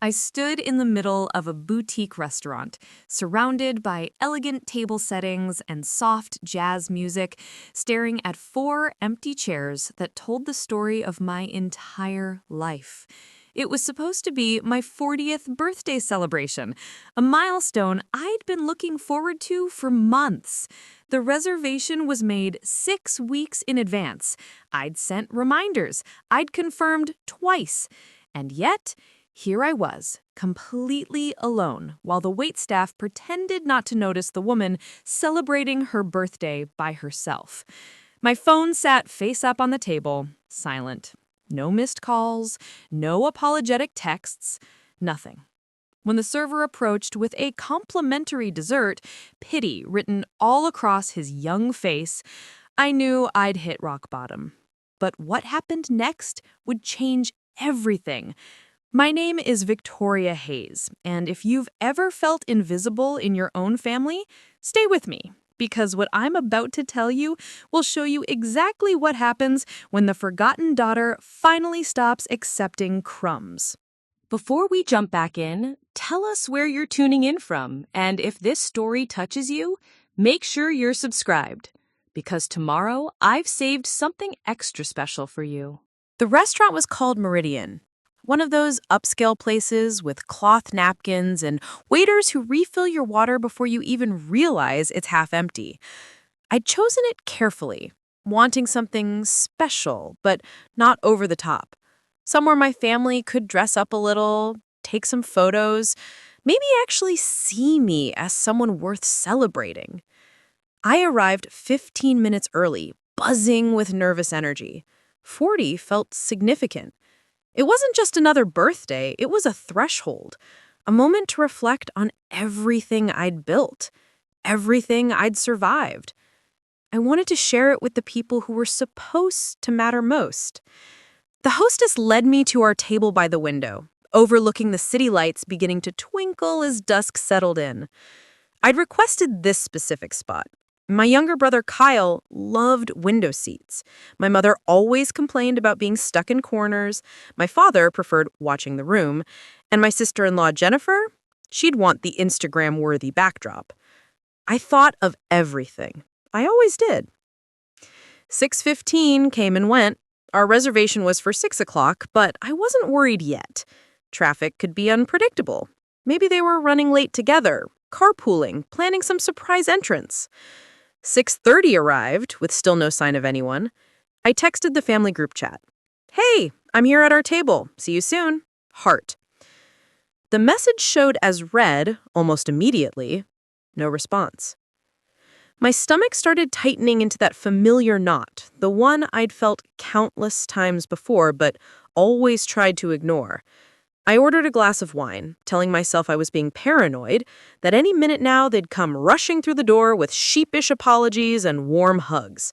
I stood in the middle of a boutique restaurant, surrounded by elegant table settings and soft jazz music, staring at four empty chairs that told the story of my entire life. It was supposed to be my 40th birthday celebration, a milestone I'd been looking forward to for months. The reservation was made 6 weeks in advance. I'd sent reminders. I'd confirmed twice. And yet, here I was, completely alone, while the waitstaff pretended not to notice the woman celebrating her birthday by herself. My phone sat face up on the table, silent. No missed calls, no apologetic texts, nothing. When the server approached with a complimentary dessert, pity written all across his young face, I knew I'd hit rock bottom. But what happened next would change everything. My name is Victoria Hayes, and if you've ever felt invisible in your own family, stay with me, because what I'm about to tell you will show you exactly what happens when the forgotten daughter finally stops accepting crumbs. Before we jump back in, tell us where you're tuning in from, and if this story touches you, make sure you're subscribed, because tomorrow I've saved something extra special for you. The restaurant was called Meridian. One of those upscale places with cloth napkins and waiters who refill your water before you even realize it's half empty. I'd chosen it carefully, wanting something special, but not over the top. Somewhere my family could dress up a little, take some photos, maybe actually see me as someone worth celebrating. I arrived 15 minutes early, buzzing with nervous energy. 40 felt significant. It wasn't just another birthday, it was a threshold, a moment to reflect on everything I'd built, everything I'd survived. I wanted to share it with the people who were supposed to matter most. The hostess led me to our table by the window, overlooking the city lights beginning to twinkle as dusk settled in. I'd requested this specific spot. My younger brother Kyle loved window seats. My mother always complained about being stuck in corners. My father preferred watching the room. And my sister-in-law Jennifer, she'd want the Instagram-worthy backdrop. I thought of everything. I always did. 6:15 came and went. Our reservation was for 6 o'clock, but I wasn't worried yet. Traffic could be unpredictable. Maybe they were running late together, carpooling, planning some surprise entrance. 6:30 arrived, with still no sign of anyone. I texted the family group chat. "Hey, I'm here at our table. See you soon. Heart." The message showed as read almost immediately. No response. My stomach started tightening into that familiar knot, the one I'd felt countless times before but always tried to ignore. I ordered a glass of wine, telling myself I was being paranoid, that any minute now they'd come rushing through the door with sheepish apologies and warm hugs.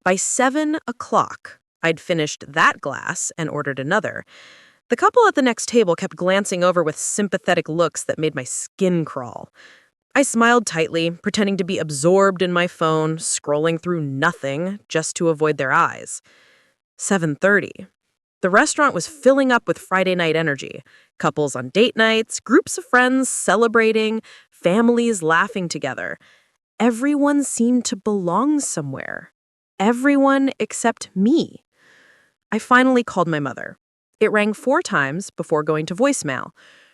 By 7 o'clock, I'd finished that glass and ordered another. The couple at the next table kept glancing over with sympathetic looks that made my skin crawl. I smiled tightly, pretending to be absorbed in my phone, scrolling through nothing just to avoid their eyes. 7:30. The restaurant was filling up with Friday night energy. Couples on date nights, groups of friends celebrating, families laughing together. Everyone seemed to belong somewhere. Everyone except me. I finally called my mother. It rang 4 times before going to voicemail.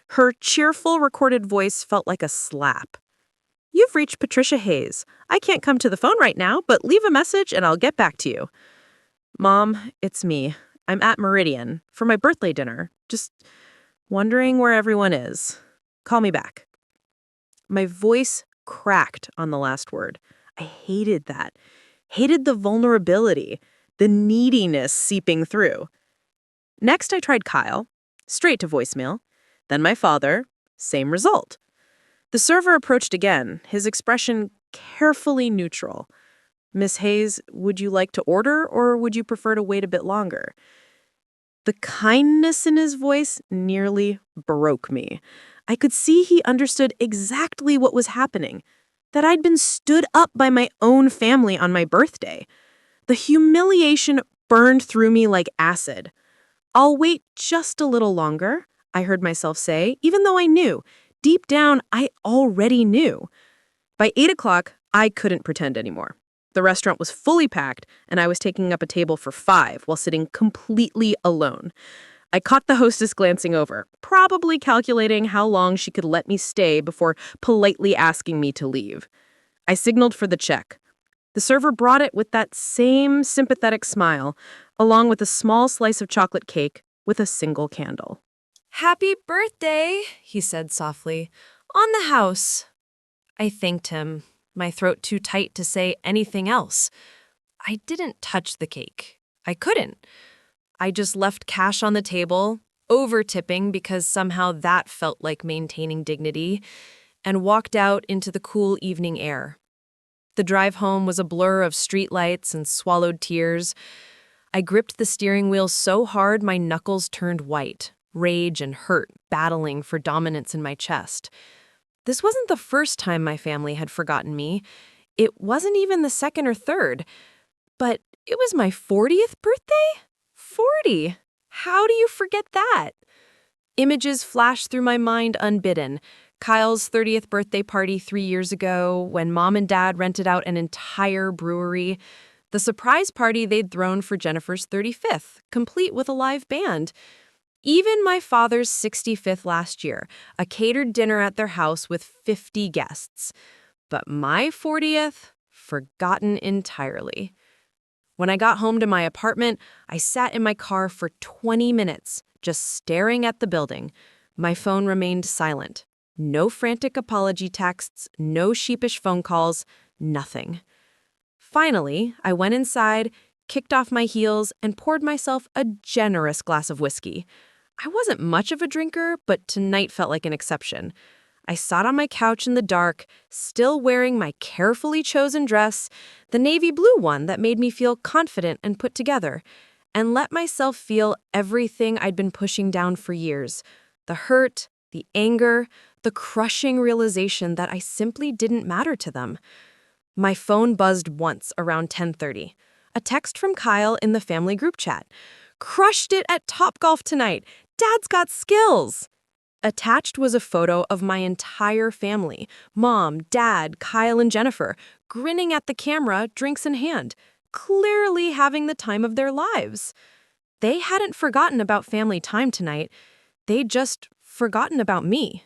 Her cheerful recorded voice felt like a slap. "You've reached Patricia Hayes. I can't come to the phone right now, but leave a message and I'll get back to you." "Mom, it's me. I'm at Meridian for my birthday dinner. Just wondering where everyone is. Call me back." My voice cracked on the last word. I hated that. Hated the vulnerability, the neediness seeping through. Next, I tried Kyle, straight to voicemail. Then my father, same result. The server approached again, his expression carefully neutral. "Miss Hayes, would you like to order or would you prefer to wait a bit longer?" The kindness in his voice nearly broke me. I could see he understood exactly what was happening, that I'd been stood up by my own family on my birthday. The humiliation burned through me like acid. "I'll wait just a little longer," I heard myself say, even though I knew. Deep down, I already knew. By 8 o'clock, I couldn't pretend anymore. The restaurant was fully packed, and I was taking up a table for 5 while sitting completely alone. I caught the hostess glancing over, probably calculating how long she could let me stay before politely asking me to leave. I signaled for the check. The server brought it with that same sympathetic smile, along with a small slice of chocolate cake with a single candle. "Happy birthday," he said softly. "On the house." I thanked him, my throat too tight to say anything else. I didn't touch the cake. I couldn't. I just left cash on the table, over-tipping because somehow that felt like maintaining dignity, and walked out into the cool evening air. The drive home was a blur of streetlights and swallowed tears. I gripped the steering wheel so hard my knuckles turned white, rage and hurt battling for dominance in my chest. This wasn't the first time my family had forgotten me. It wasn't even the second or third. But it was my 40th birthday? 40! How do you forget that? Images flashed through my mind unbidden. Kyle's 30th birthday party 3 years ago, when Mom and Dad rented out an entire brewery. The surprise party they'd thrown for Jennifer's 35th, complete with a live band. Even my father's 65th last year, a catered dinner at their house with 50 guests. But my 40th, forgotten entirely. When I got home to my apartment, I sat in my car for 20 minutes, just staring at the building. My phone remained silent. No frantic apology texts, no sheepish phone calls, nothing. Finally, I went inside, kicked off my heels, and poured myself a generous glass of whiskey. I wasn't much of a drinker, but tonight felt like an exception. I sat on my couch in the dark, still wearing my carefully chosen dress, the navy blue one that made me feel confident and put together, and let myself feel everything I'd been pushing down for years. The hurt, the anger, the crushing realization that I simply didn't matter to them. My phone buzzed once around 10:30. A text from Kyle in the family group chat. "Crushed it at Topgolf tonight. Dad's got skills." Attached was a photo of my entire family, Mom, Dad, Kyle, and Jennifer, grinning at the camera, drinks in hand, clearly having the time of their lives. They hadn't forgotten about family time tonight. They'd just forgotten about me.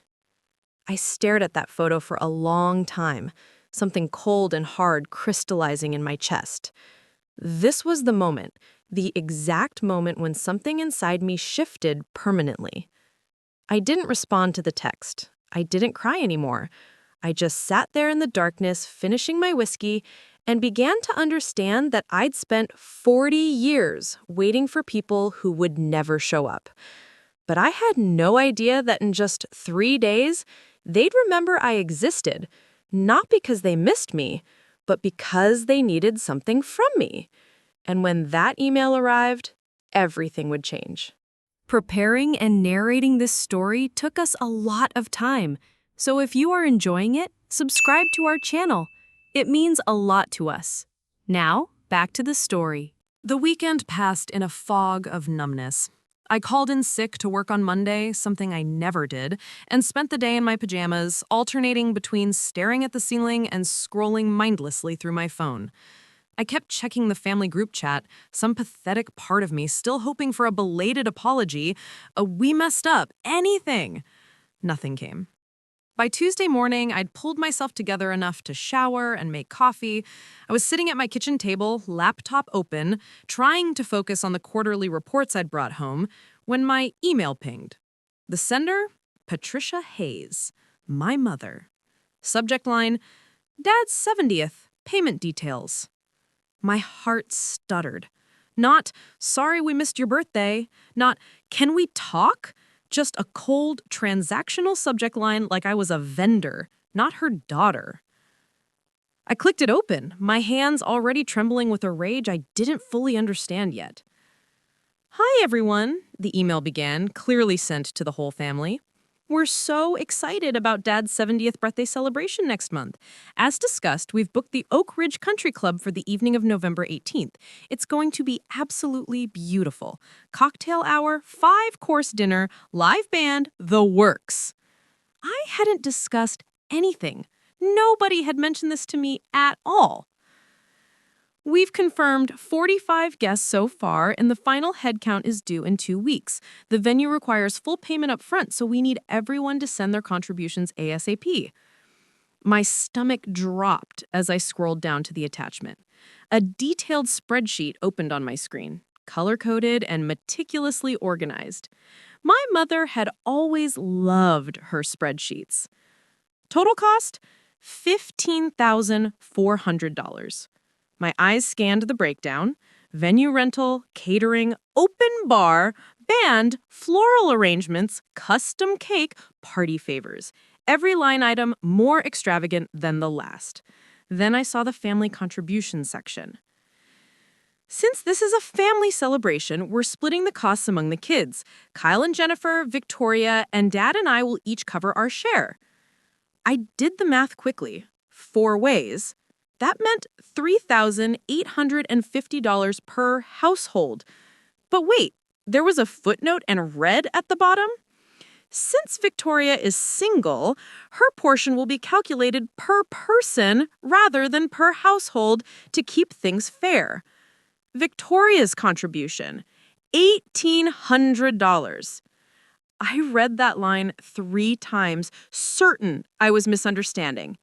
I stared at that photo for a long time, something cold and hard crystallizing in my chest. This was the moment, the exact moment when something inside me shifted permanently. I didn't respond to the text. I didn't cry anymore. I just sat there in the darkness, finishing my whiskey, and began to understand that I'd spent 40 years waiting for people who would never show up. But I had no idea that in just 3 days, they'd remember I existed, not because they missed me, but because they needed something from me. And when that email arrived, everything would change. Preparing and narrating this story took us a lot of time, so if you are enjoying it, subscribe to our channel. It means a lot to us. Now, back to the story. The weekend passed in a fog of numbness. I called in sick to work on Monday, something I never did, and spent the day in my pajamas, alternating between staring at the ceiling and scrolling mindlessly through my phone. I kept checking the family group chat, some pathetic part of me still hoping for a belated apology, a "we messed up," anything. Nothing came. By Tuesday morning, I'd pulled myself together enough to shower and make coffee. I was sitting at my kitchen table, laptop open, trying to focus on the quarterly reports I'd brought home, when my email pinged. The sender? Patricia Hayes, my mother. Subject line, Dad's 70th, payment details. My heart stuttered. Not, "Sorry we missed your birthday." Not, "Can we talk?" Just a cold, transactional subject line like I was a vendor, not her daughter. I clicked it open, my hands already trembling with a rage I didn't fully understand yet. "Hi, everyone," the email began, clearly sent to the whole family. We're so excited about Dad's 70th birthday celebration next month. As discussed, we've booked the Oak Ridge Country Club for the evening of November 18th. It's going to be absolutely beautiful. Cocktail hour, 5-course dinner, live band, the works. I hadn't discussed anything. Nobody had mentioned this to me at all. We've confirmed 45 guests so far, and the final head count is due in 2 weeks. The venue requires full payment up front, so we need everyone to send their contributions ASAP. My stomach dropped as I scrolled down to the attachment. A detailed spreadsheet opened on my screen, color-coded and meticulously organized. My mother had always loved her spreadsheets. Total cost? $15,400. My eyes scanned the breakdown: venue rental, catering, open bar, band, floral arrangements, custom cake, party favors. Every line item more extravagant than the last. Then I saw the family contribution section. Since this is a family celebration, we're splitting the costs among the kids. Kyle and Jennifer, Victoria, and Dad and I will each cover our share. I did the math quickly. 4 ways. That meant $3,850 per household. But wait, there was a footnote and red at the bottom? Since Victoria is single, her portion will be calculated per person rather than per household to keep things fair. Victoria's contribution, $1,800. I read that line 3 times, certain I was misunderstanding.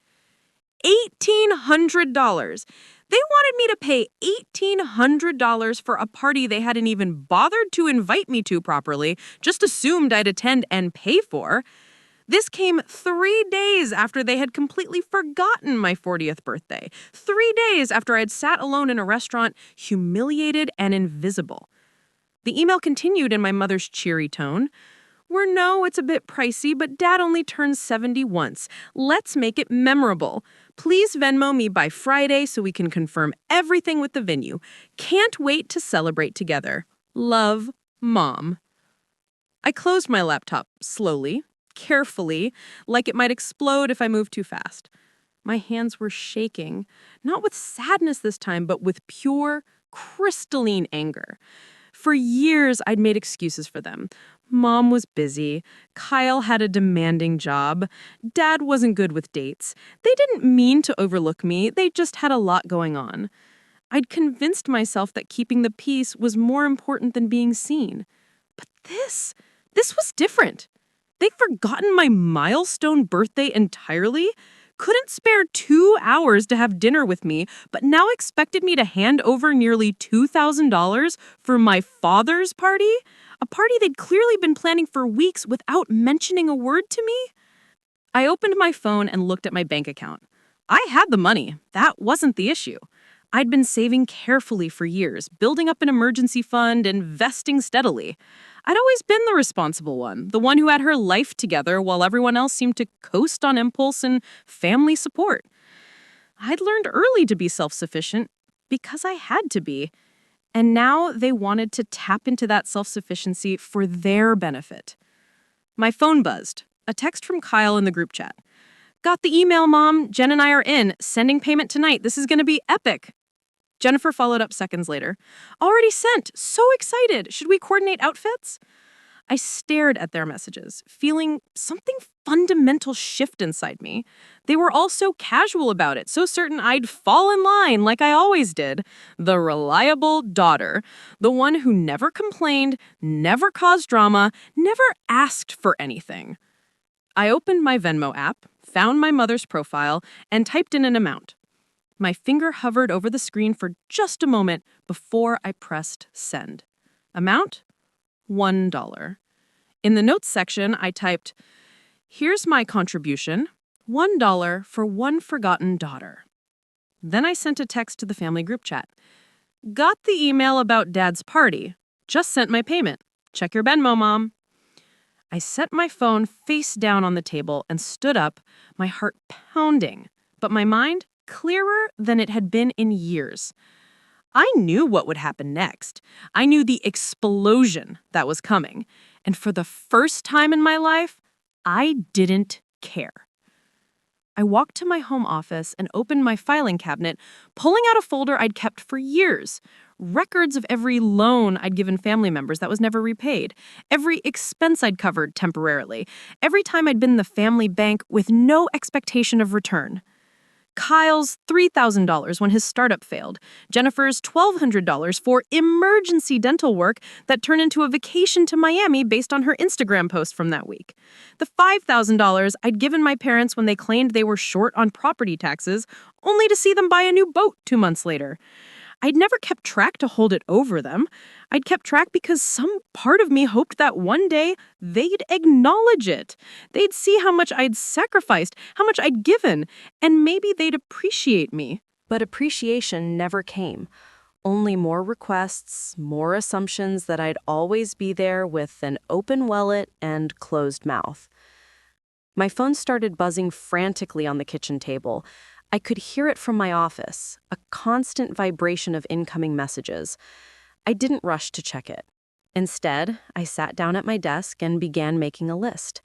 $1,800. They wanted me to pay $1,800 for a party they hadn't even bothered to invite me to properly, just assumed I'd attend and pay for. This came 3 days after they had completely forgotten my 40th birthday. 3 days after I'd sat alone in a restaurant, humiliated and invisible. The email continued in my mother's cheery tone. No, it's a bit pricey, but Dad only turns 70 once. Let's make it memorable. Please Venmo me by Friday so we can confirm everything with the venue. Can't wait to celebrate together. Love, Mom. I closed my laptop slowly, carefully, like it might explode if I moved too fast. My hands were shaking, not with sadness this time, but with pure, crystalline anger. For years, I'd made excuses for them. Mom was busy. Kyle had a demanding job. Dad wasn't good with dates. They didn't mean to overlook me. They just had a lot going on. I'd convinced myself that keeping the peace was more important than being seen. But this was different. They'd forgotten my milestone birthday entirely, couldn't spare 2 hours to have dinner with me, but now expected me to hand over nearly $2,000 for my father's party? A party they'd clearly been planning for weeks without mentioning a word to me? I opened my phone and looked at my bank account. I had the money. That wasn't the issue. I'd been saving carefully for years, building up an emergency fund, investing steadily. I'd always been the responsible one, the one who had her life together while everyone else seemed to coast on impulse and family support. I'd learned early to be self-sufficient because I had to be. And now they wanted to tap into that self-sufficiency for their benefit. My phone buzzed. A text from Kyle in the group chat. Got the email, Mom. Jen and I are in. Sending payment tonight. This is going to be epic. Jennifer followed up seconds later. Already sent. So excited. Should we coordinate outfits? I stared at their messages, feeling something fundamental shift inside me. They were all so casual about it, so certain I'd fall in line like I always did. The reliable daughter, the one who never complained, never caused drama, never asked for anything. I opened my Venmo app, found my mother's profile, and typed in an amount. My finger hovered over the screen for just a moment before I pressed send. Amount? $1. In the notes section, I typed, "Here's my contribution, $1 for one forgotten daughter." Then I sent a text to the family group chat. Got the email about Dad's party. Just sent my payment. Check your Venmo, Mom. I set my phone face down on the table and stood up, my heart pounding, but my mind clearer than it had been in years. I knew what would happen next. I knew the explosion that was coming. And for the first time in my life, I didn't care. I walked to my home office and opened my filing cabinet, pulling out a folder I'd kept for years. Records of every loan I'd given family members that was never repaid, every expense I'd covered temporarily, every time I'd been in the family bank with no expectation of return. Kyle's $3,000 when his startup failed, Jennifer's $1,200 for emergency dental work that turned into a vacation to Miami based on her Instagram post from that week, the $5,000 I'd given my parents when they claimed they were short on property taxes, only to see them buy a new boat 2 months later. I'd never kept track to hold it over them. I'd kept track because some part of me hoped that one day they'd acknowledge it. They'd see how much I'd sacrificed, how much I'd given, and maybe they'd appreciate me. But appreciation never came. Only more requests, more assumptions that I'd always be there with an open wallet and closed mouth. My phone started buzzing frantically on the kitchen table. I could hear it from my office, a constant vibration of incoming messages. I didn't rush to check it. Instead, I sat down at my desk and began making a list.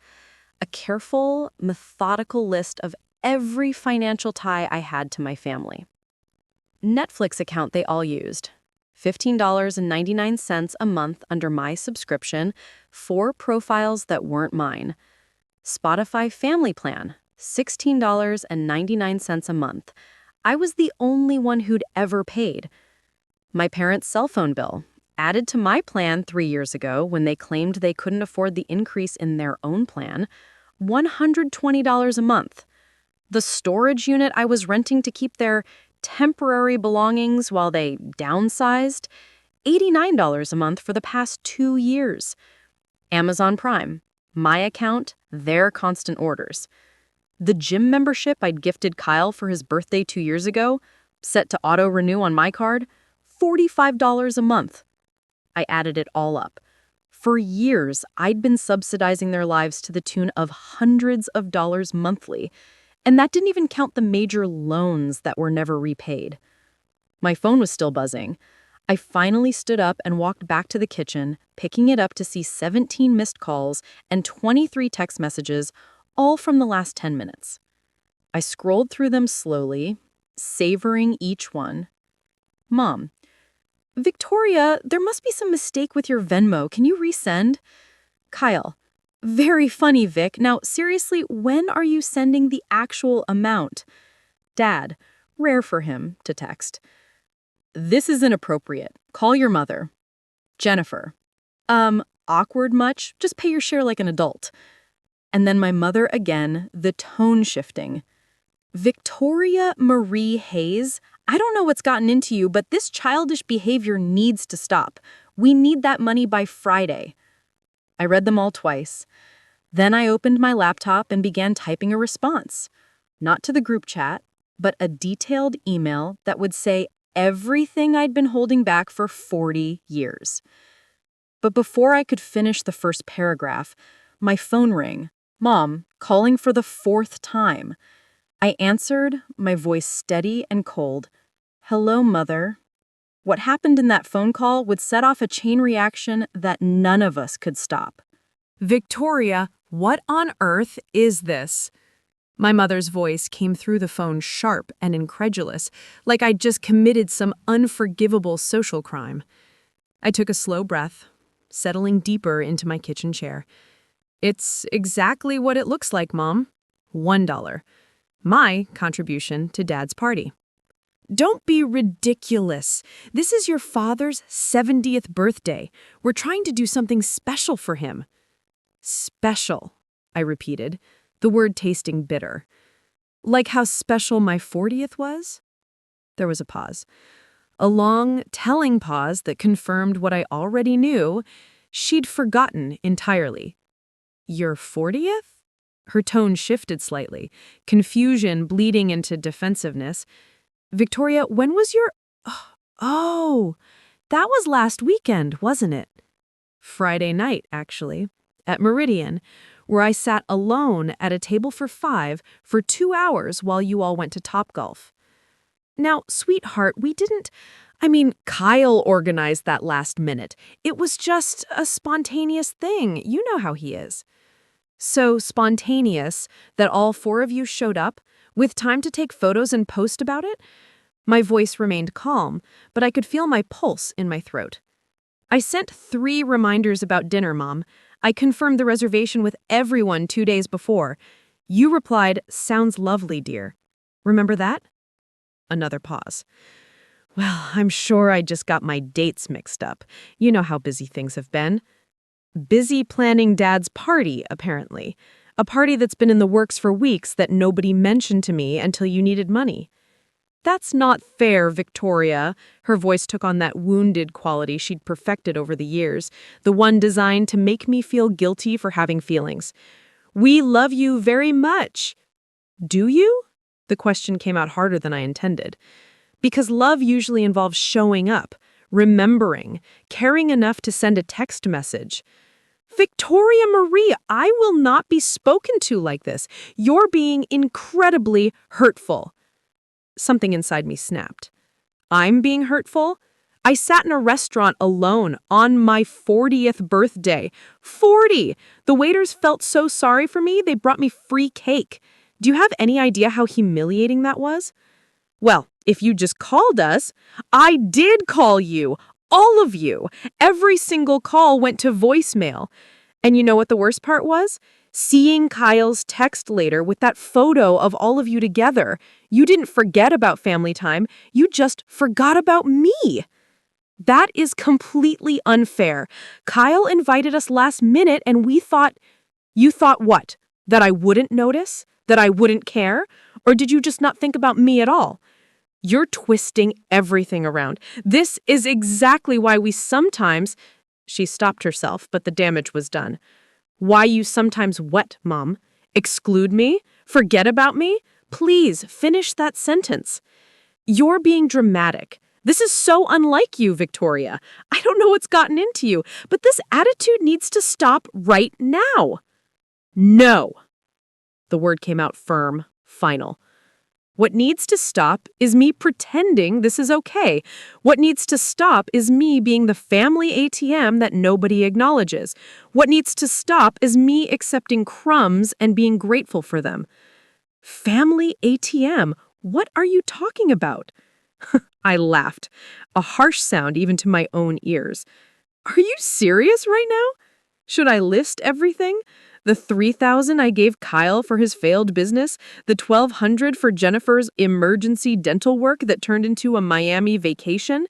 A careful, methodical list of every financial tie I had to my family. Netflix account they all used. $15.99 a month under my subscription, 4 profiles that weren't mine. Spotify family plan. $16.99 a month. I was the only one who'd ever paid. My parents' cell phone bill, added to my plan 3 years ago when they claimed they couldn't afford the increase in their own plan, $120 a month. The storage unit I was renting to keep their temporary belongings while they downsized, $89 a month for the past 2 years. Amazon Prime, my account, their constant orders. The gym membership I'd gifted Kyle for his birthday 2 years ago, set to auto-renew on my card, $45 a month. I added it all up. For years, I'd been subsidizing their lives to the tune of hundreds of dollars monthly, and that didn't even count the major loans that were never repaid. My phone was still buzzing. I finally stood up and walked back to the kitchen, picking it up to see 17 missed calls and 23 text messages, all from the last 10 minutes. I scrolled through them slowly, savoring each one. Mom, Victoria, there must be some mistake with your Venmo. Can you resend? Kyle, very funny, Vic. Now, seriously, when are you sending the actual amount? Dad, rare for him to text. This is inappropriate. Call your mother. Jennifer, awkward much? Just pay your share like an adult. And then my mother again, the tone shifting. Victoria Marie Hayes, I don't know what's gotten into you, but this childish behavior needs to stop. We need that money by Friday. I read them all twice. Then I opened my laptop and began typing a response. Not to the group chat, but a detailed email that would say everything I'd been holding back for 40 years. But before I could finish the first paragraph, my phone rang. Mom, calling for the 4th time. I answered, my voice steady and cold. Hello, Mother. What happened in that phone call would set off a chain reaction that none of us could stop. Victoria, what on earth is this? My mother's voice came through the phone sharp and incredulous, like I'd just committed some unforgivable social crime. I took a slow breath, settling deeper into my kitchen chair. It's exactly what it looks like, Mom. $1. My contribution to Dad's party. Don't be ridiculous. This is your father's 70th birthday. We're trying to do something special for him. Special, I repeated, the word tasting bitter. Like how special my 40th was? There was a pause. A long, telling pause that confirmed what I already knew. She'd forgotten entirely. Your 40th? Her tone shifted slightly, confusion bleeding into defensiveness. Victoria, when was your... Oh, that was last weekend, wasn't it? Friday night, actually, at Meridian, where I sat alone at a table for 5 for 2 hours while you all went to Topgolf. Now, sweetheart, Kyle organized that last minute. It was just a spontaneous thing. You know how he is. So spontaneous that all four of you showed up, with time to take photos and post about it? My voice remained calm, but I could feel my pulse in my throat. I sent 3 reminders about dinner, Mom. I confirmed the reservation with everyone 2 days before. You replied, "Sounds lovely, dear." Remember that? Another pause. Well, I'm sure I just got my dates mixed up. You know how busy things have been. Busy planning Dad's party, apparently. A party that's been in the works for weeks that nobody mentioned to me until you needed money. That's not fair, Victoria. Her voice took on that wounded quality she'd perfected over the years, the one designed to make me feel guilty for having feelings. We love you very much. Do you? The question came out harder than I intended. Because love usually involves showing up, remembering, caring enough to send a text message. Victoria Marie, I will not be spoken to like this. You're being incredibly hurtful. Something inside me snapped. I'm being hurtful? I sat in a restaurant alone on my 40th birthday. 40! The waiters felt so sorry for me, they brought me free cake. Do you have any idea how humiliating that was? Well, if you just called us, I did call you. All of you. Every single call went to voicemail. And you know what the worst part was? Seeing Kyle's text later with that photo of all of you together. You didn't forget about family time. You just forgot about me. That is completely unfair. Kyle invited us last minute and we thought... You thought what? That I wouldn't notice? That I wouldn't care? Or did you just not think about me at all? You're twisting everything around. This is exactly why we sometimes... She stopped herself, but the damage was done. Why you sometimes what, Mom? Exclude me? Forget about me? Please, finish that sentence. You're being dramatic. This is so unlike you, Victoria. I don't know what's gotten into you, but this attitude needs to stop right now. No. The word came out firm, final. What needs to stop is me pretending this is okay. What needs to stop is me being the family ATM that nobody acknowledges. What needs to stop is me accepting crumbs and being grateful for them. Family ATM? What are you talking about? I laughed, a harsh sound even to my own ears. Are you serious right now? Should I list everything? The $3,000 I gave Kyle for his failed business, the $1,200 for Jennifer's emergency dental work that turned into a Miami vacation,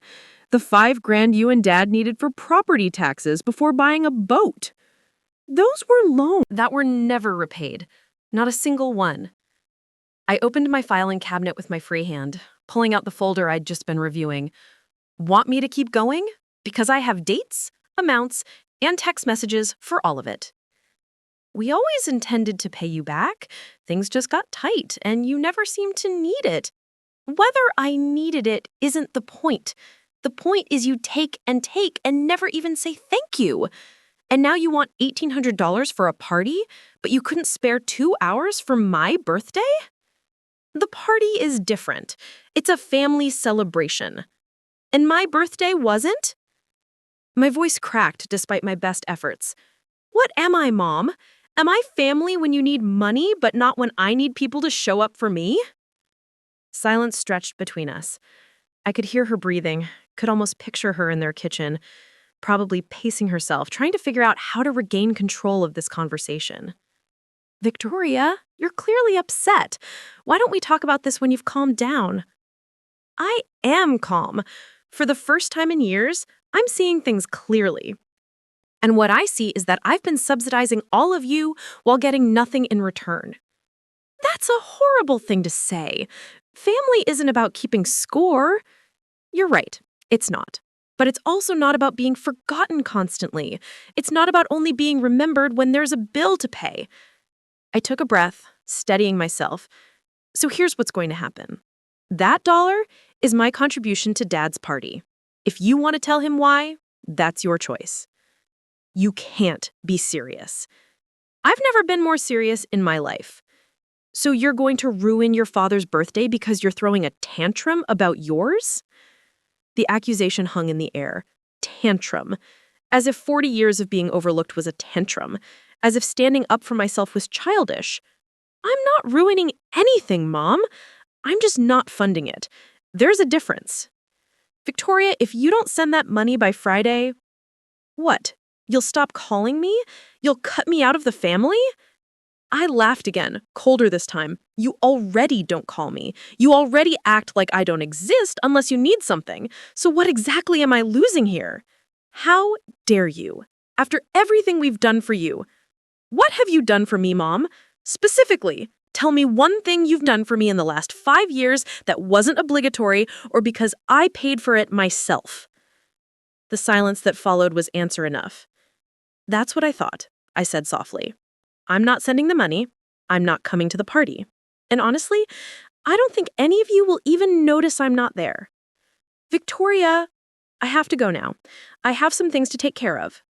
the $5,000 you and Dad needed for property taxes before buying a boat. Those were loans that were never repaid, not a single one. I opened my filing cabinet with my free hand, pulling out the folder I'd just been reviewing. Want me to keep going? Because I have dates, amounts, and text messages for all of it. We always intended to pay you back. Things just got tight, and you never seemed to need it. Whether I needed it isn't the point. The point is you take and never even say thank you. And now you want $1,800 for a party, but you couldn't spare 2 hours for my birthday? The party is different. It's a family celebration. And my birthday wasn't? My voice cracked despite my best efforts. What am I, Mom? Am I family when you need money, but not when I need people to show up for me? Silence stretched between us. I could hear her breathing, could almost picture her in their kitchen, probably pacing herself, trying to figure out how to regain control of this conversation. Victoria, you're clearly upset. Why don't we talk about this when you've calmed down? I am calm. For the first time in years, I'm seeing things clearly. And what I see is that I've been subsidizing all of you while getting nothing in return. That's a horrible thing to say. Family isn't about keeping score. You're right, it's not. But it's also not about being forgotten constantly. It's not about only being remembered when there's a bill to pay. I took a breath, steadying myself. So here's what's going to happen. That dollar is my contribution to Dad's party. If you want to tell him why, that's your choice. You can't be serious. I've never been more serious in my life. So you're going to ruin your father's birthday because you're throwing a tantrum about yours? The accusation hung in the air. Tantrum. as if 40 years of being overlooked was a tantrum, as if standing up for myself was childish. I'm not ruining anything, Mom. I'm just not funding it. There's a difference. Victoria, if you don't send that money by Friday, what? You'll stop calling me? You'll cut me out of the family? I laughed again, colder this time. You already don't call me. You already act like I don't exist unless you need something. So what exactly am I losing here? How dare you? After everything we've done for you. What have you done for me, Mom? Specifically, tell me one thing you've done for me in the last 5 years that wasn't obligatory or because I paid for it myself. The silence that followed was answer enough. That's what I thought, I said softly. I'm not sending the money. I'm not coming to the party. And honestly, I don't think any of you will even notice I'm not there. Victoria, I have to go now. I have some things to take care of.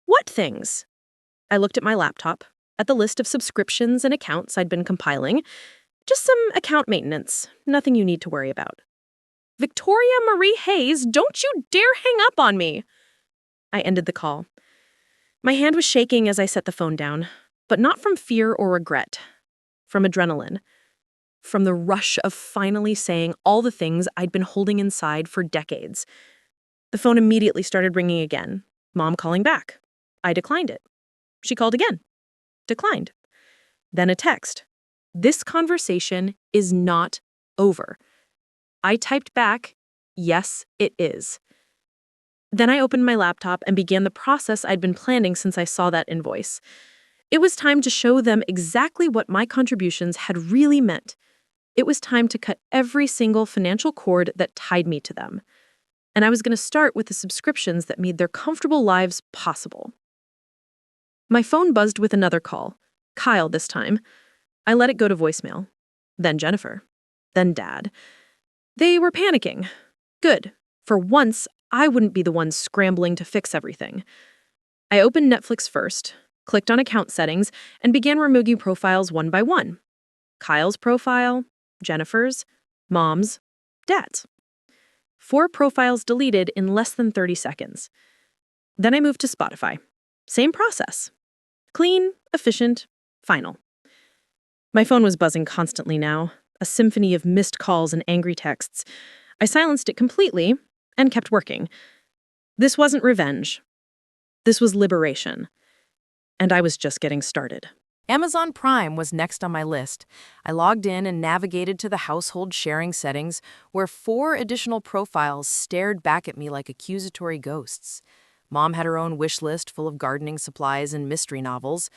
What things? I looked at my laptop, at the list of subscriptions and accounts I'd been compiling. Just some account maintenance, nothing you need to worry about. Victoria Marie Hayes, don't you dare hang up on me. I ended the call. My hand was shaking as I set the phone down, but not from fear or regret, from adrenaline, from the rush of finally saying all the things I'd been holding inside for decades. The phone immediately started ringing again, Mom calling back. I declined it. She called again. Declined. Then a text. This conversation is not over. I typed back, yes, it is. Then I opened my laptop and began the process I'd been planning since I saw that invoice. It was time to show them exactly what my contributions had really meant. It was time to cut every single financial cord that tied me to them. And I was going to start with the subscriptions that made their comfortable lives possible. My phone buzzed with another call. Kyle this time. I let it go to voicemail. Then Jennifer. Then Dad. They were panicking. Good. For once, I wouldn't be the one scrambling to fix everything. I opened Netflix first, clicked on account settings, and began removing profiles one by one. Kyle's profile, Jennifer's, Mom's, Dad's. 4 profiles deleted in less than 30 seconds. Then I moved to Spotify. Same process. Clean, efficient, final. My phone was buzzing constantly now, a symphony of missed calls and angry texts. I silenced it completely and kept working. This wasn't revenge. This was liberation. And I was just getting started. Amazon Prime was next on my list. I logged in and navigated to the household sharing settings, where 4 additional profiles stared back at me like accusatory ghosts. Mom had her own wish list full of gardening supplies and mystery novels.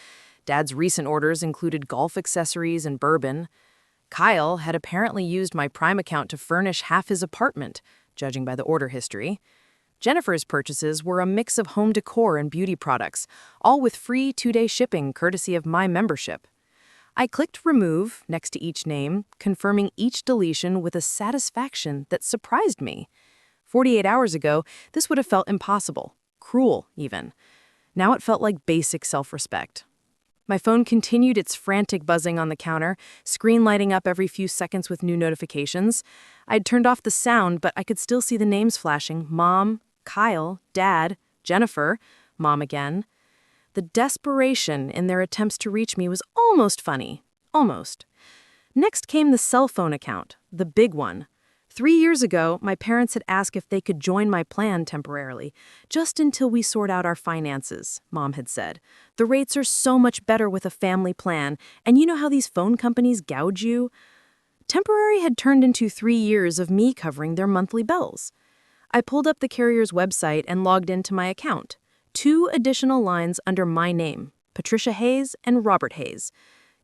Dad's recent orders included golf accessories and bourbon. Kyle had apparently used my Prime account to furnish half his apartment, judging by the order history. Jennifer's purchases were a mix of home decor and beauty products, all with free 2-day shipping courtesy of my membership. I clicked remove next to each name, confirming each deletion with a satisfaction that surprised me. 48 hours ago, this would have felt impossible, cruel even. Now it felt like basic self-respect. My phone continued its frantic buzzing on the counter, screen lighting up every few seconds with new notifications. I'd turned off the sound, but I could still see the names flashing: Mom, Kyle, Dad, Jennifer, Mom again. The desperation in their attempts to reach me was almost funny. Almost. Next came the cell phone account, the big one. 3 years ago, my parents had asked if they could join my plan temporarily, just until we sort out our finances, Mom had said. The rates are so much better with a family plan, and you know how these phone companies gouge you? Temporary had turned into 3 years of me covering their monthly bills. I pulled up the carrier's website and logged into my account. 2 additional lines under my name, Patricia Hayes and Robert Hayes.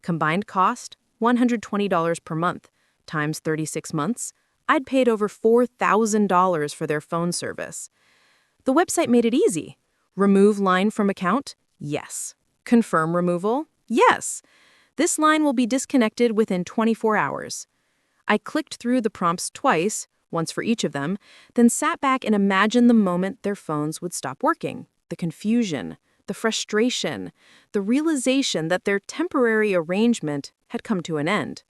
Combined cost, $120 per month, times 36 months. I'd paid over $4,000 for their phone service. The website made it easy. Remove line from account? Yes. Confirm removal? Yes. This line will be disconnected within 24 hours. I clicked through the prompts twice, once for each of them, then sat back and imagined the moment their phones would stop working. The confusion, the frustration, the realization that their temporary arrangement had come to an end.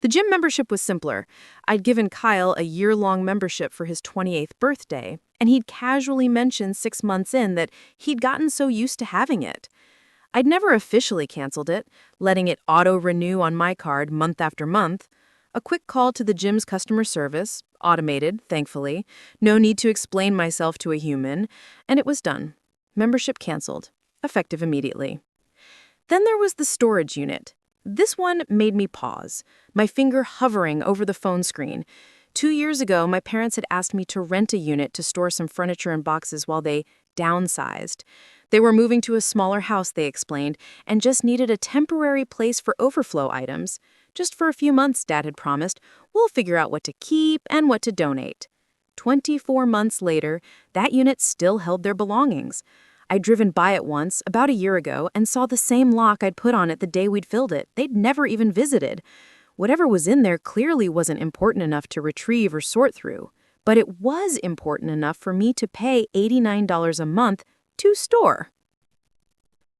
The gym membership was simpler. I'd given Kyle a year-long membership for his 28th birthday, and he'd casually mentioned 6 months in that he'd gotten so used to having it. I'd never officially canceled it, letting it auto-renew on my card month after month. A quick call to the gym's customer service, automated, thankfully, no need to explain myself to a human, and it was done. Membership canceled, effective immediately. Then there was the storage unit. This one made me pause, my finger hovering over the phone screen. 2 years ago, my parents had asked me to rent a unit to store some furniture and boxes while they downsized. They were moving to a smaller house, they explained, and just needed a temporary place for overflow items. Just for a few months, Dad had promised, we'll figure out what to keep and what to donate. 24 months later, that unit still held their belongings. I'd driven by it once, about a year ago, and saw the same lock I'd put on it the day we'd filled it. They'd never even visited. Whatever was in there clearly wasn't important enough to retrieve or sort through. But it was important enough for me to pay $89 a month to store.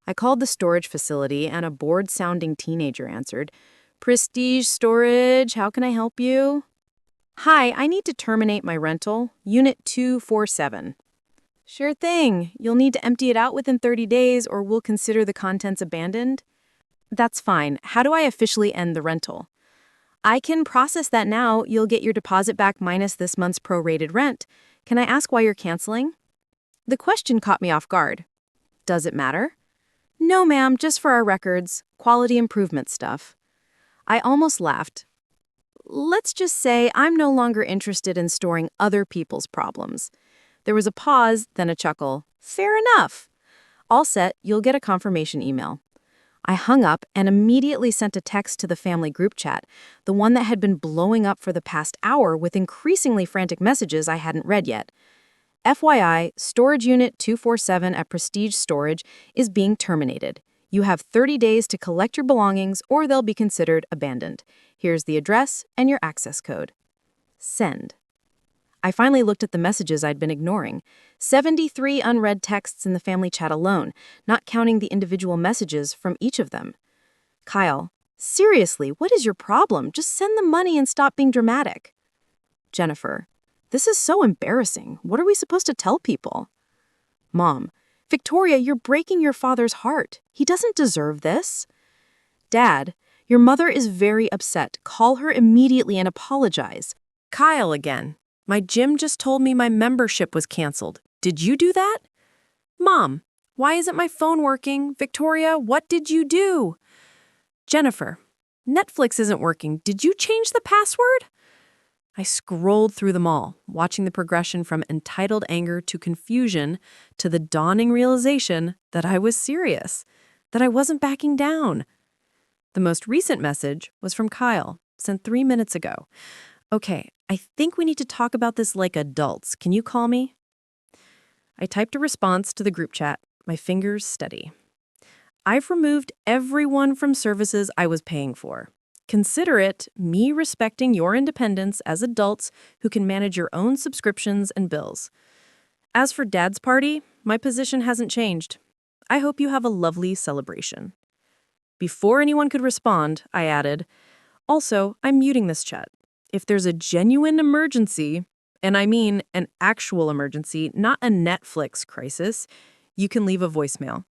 I called the storage facility, and a bored-sounding teenager answered, "Prestige Storage, how can I help you?" "Hi, I need to terminate my rental, Unit 247. "Sure thing. You'll need to empty it out within 30 days or we'll consider the contents abandoned." "That's fine. How do I officially end the rental?" "I can process that now. You'll get your deposit back minus this month's prorated rent. Can I ask why you're canceling?" The question caught me off guard. "Does it matter?" "No, ma'am, just for our records. Quality improvement stuff." I almost laughed. Let's just say I'm no longer interested in storing other people's problems. There was a pause, then a chuckle. Fair enough. All set, you'll get a confirmation email. I hung up and immediately sent a text to the family group chat, the one that had been blowing up for the past hour with increasingly frantic messages I hadn't read yet. FYI, Storage Unit 247 at Prestige Storage is being terminated. You have 30 days to collect your belongings or they'll be considered abandoned. Here's the address and your access code. Send. I finally looked at the messages I'd been ignoring. 73 unread texts in the family chat alone, not counting the individual messages from each of them. Kyle, seriously, what is your problem? Just send the money and stop being dramatic. Jennifer, this is so embarrassing. What are we supposed to tell people? Mom, Victoria, you're breaking your father's heart. He doesn't deserve this. Dad, your mother is very upset. Call her immediately and apologize. Kyle again. My gym just told me my membership was canceled. Did you do that? Mom, why isn't my phone working? Victoria, what did you do? Jennifer, Netflix isn't working. Did you change the password? I scrolled through them all, watching the progression from entitled anger to confusion to the dawning realization that I was serious, that I wasn't backing down. The most recent message was from Kyle, sent 3 minutes ago. Okay, I think we need to talk about this like adults. Can you call me? I typed a response to the group chat, my fingers steady. I've removed everyone from services I was paying for. Consider it me respecting your independence as adults who can manage your own subscriptions and bills. As for Dad's party, my position hasn't changed. I hope you have a lovely celebration. Before anyone could respond, I added, also, I'm muting this chat. If there's a genuine emergency, and I mean an actual emergency, not a Netflix crisis, you can leave a voicemail.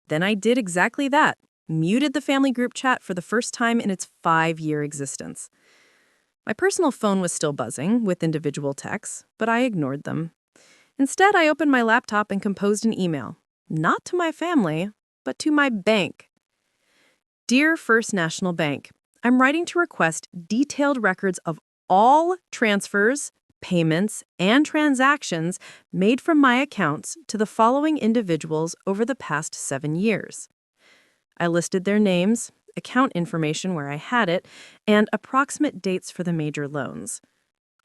Then I did exactly that, muted the family group chat for the first time in its 5-year existence. My personal phone was still buzzing with individual texts, but I ignored them. Instead, I opened my laptop and composed an email, not to my family, but to my bank. Dear First National Bank, I'm writing to request detailed records of all transfers, payments, and transactions made from my accounts to the following individuals over the past 7 years. I listed their names, account information where I had it, and approximate dates for the major loans.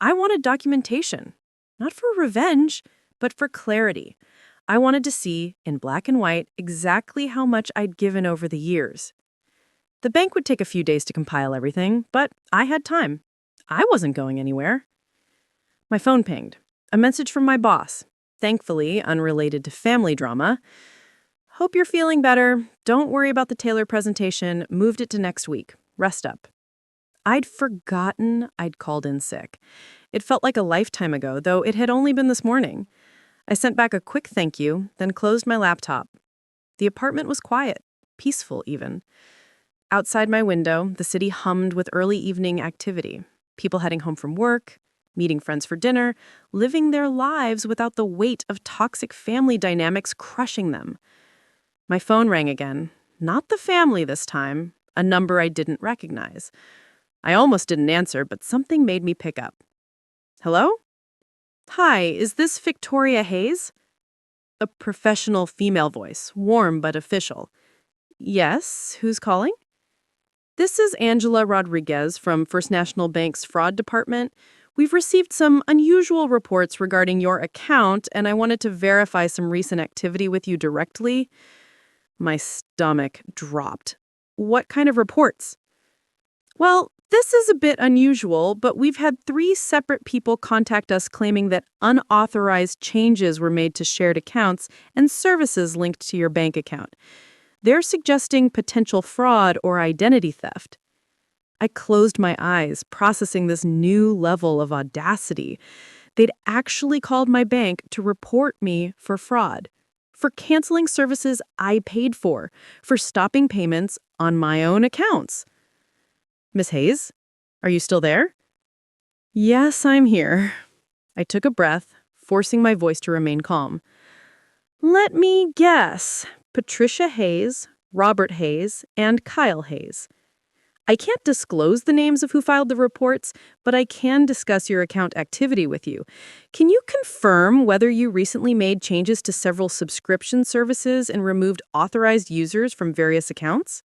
I wanted documentation, not for revenge, but for clarity. I wanted to see, in black and white, exactly how much I'd given over the years. The bank would take a few days to compile everything, but I had time. I wasn't going anywhere. My phone pinged. A message from my boss, thankfully unrelated to family drama. Hope you're feeling better. Don't worry about the Taylor presentation. Moved it to next week. Rest up. I'd forgotten I'd called in sick. It felt like a lifetime ago, though it had only been this morning. I sent back a quick thank you, then closed my laptop. The apartment was quiet, peaceful even. Outside my window, the city hummed with early evening activity. People heading home from work, meeting friends for dinner, living their lives without the weight of toxic family dynamics crushing them. My phone rang again. Not the family this time, a number I didn't recognize. I almost didn't answer, but something made me pick up. Hello? Hi, is this Victoria Hayes? A professional female voice, warm but official. Yes, who's calling? This is Angela Rodriguez from First National Bank's fraud department. We've received some unusual reports regarding your account, and I wanted to verify some recent activity with you directly. My stomach dropped. What kind of reports? Well, this is a bit unusual, but we've had 3 separate people contact us claiming that unauthorized changes were made to shared accounts and services linked to your bank account. They're suggesting potential fraud or identity theft. I closed my eyes, processing this new level of audacity. They'd actually called my bank to report me for fraud, for canceling services I paid for stopping payments on my own accounts. Miss Hayes, are you still there? Yes, I'm here. I took a breath, forcing my voice to remain calm. Let me guess. Patricia Hayes, Robert Hayes, and Kyle Hayes. I can't disclose the names of who filed the reports, but I can discuss your account activity with you. Can you confirm whether you recently made changes to several subscription services and removed authorized users from various accounts?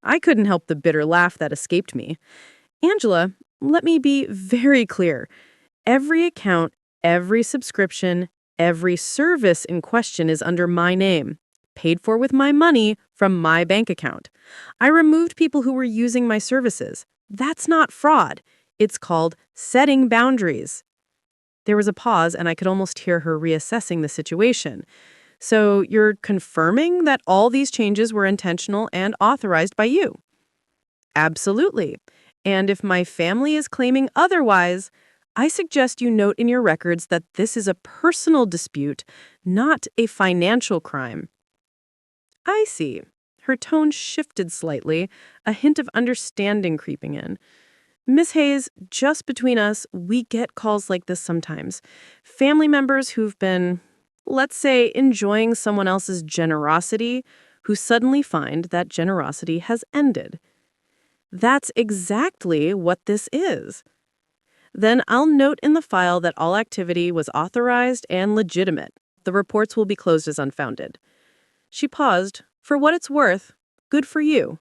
I couldn't help the bitter laugh that escaped me. Angela, let me be very clear. Every account, every subscription, every service in question is under my name, paid for with my money from my bank account. I removed people who were using my services. That's not fraud. It's called setting boundaries. There was a pause, and I could almost hear her reassessing the situation. So you're confirming that all these changes were intentional and authorized by you? Absolutely. And if my family is claiming otherwise, I suggest you note in your records that this is a personal dispute, not a financial crime. I see. Her tone shifted slightly, a hint of understanding creeping in. Miss Hayes, just between us, we get calls like this sometimes. Family members who've been, let's say, enjoying someone else's generosity, who suddenly find that generosity has ended. That's exactly what this is. Then I'll note in the file that all activity was authorized and legitimate. The reports will be closed as unfounded. She paused. For what it's worth, good for you.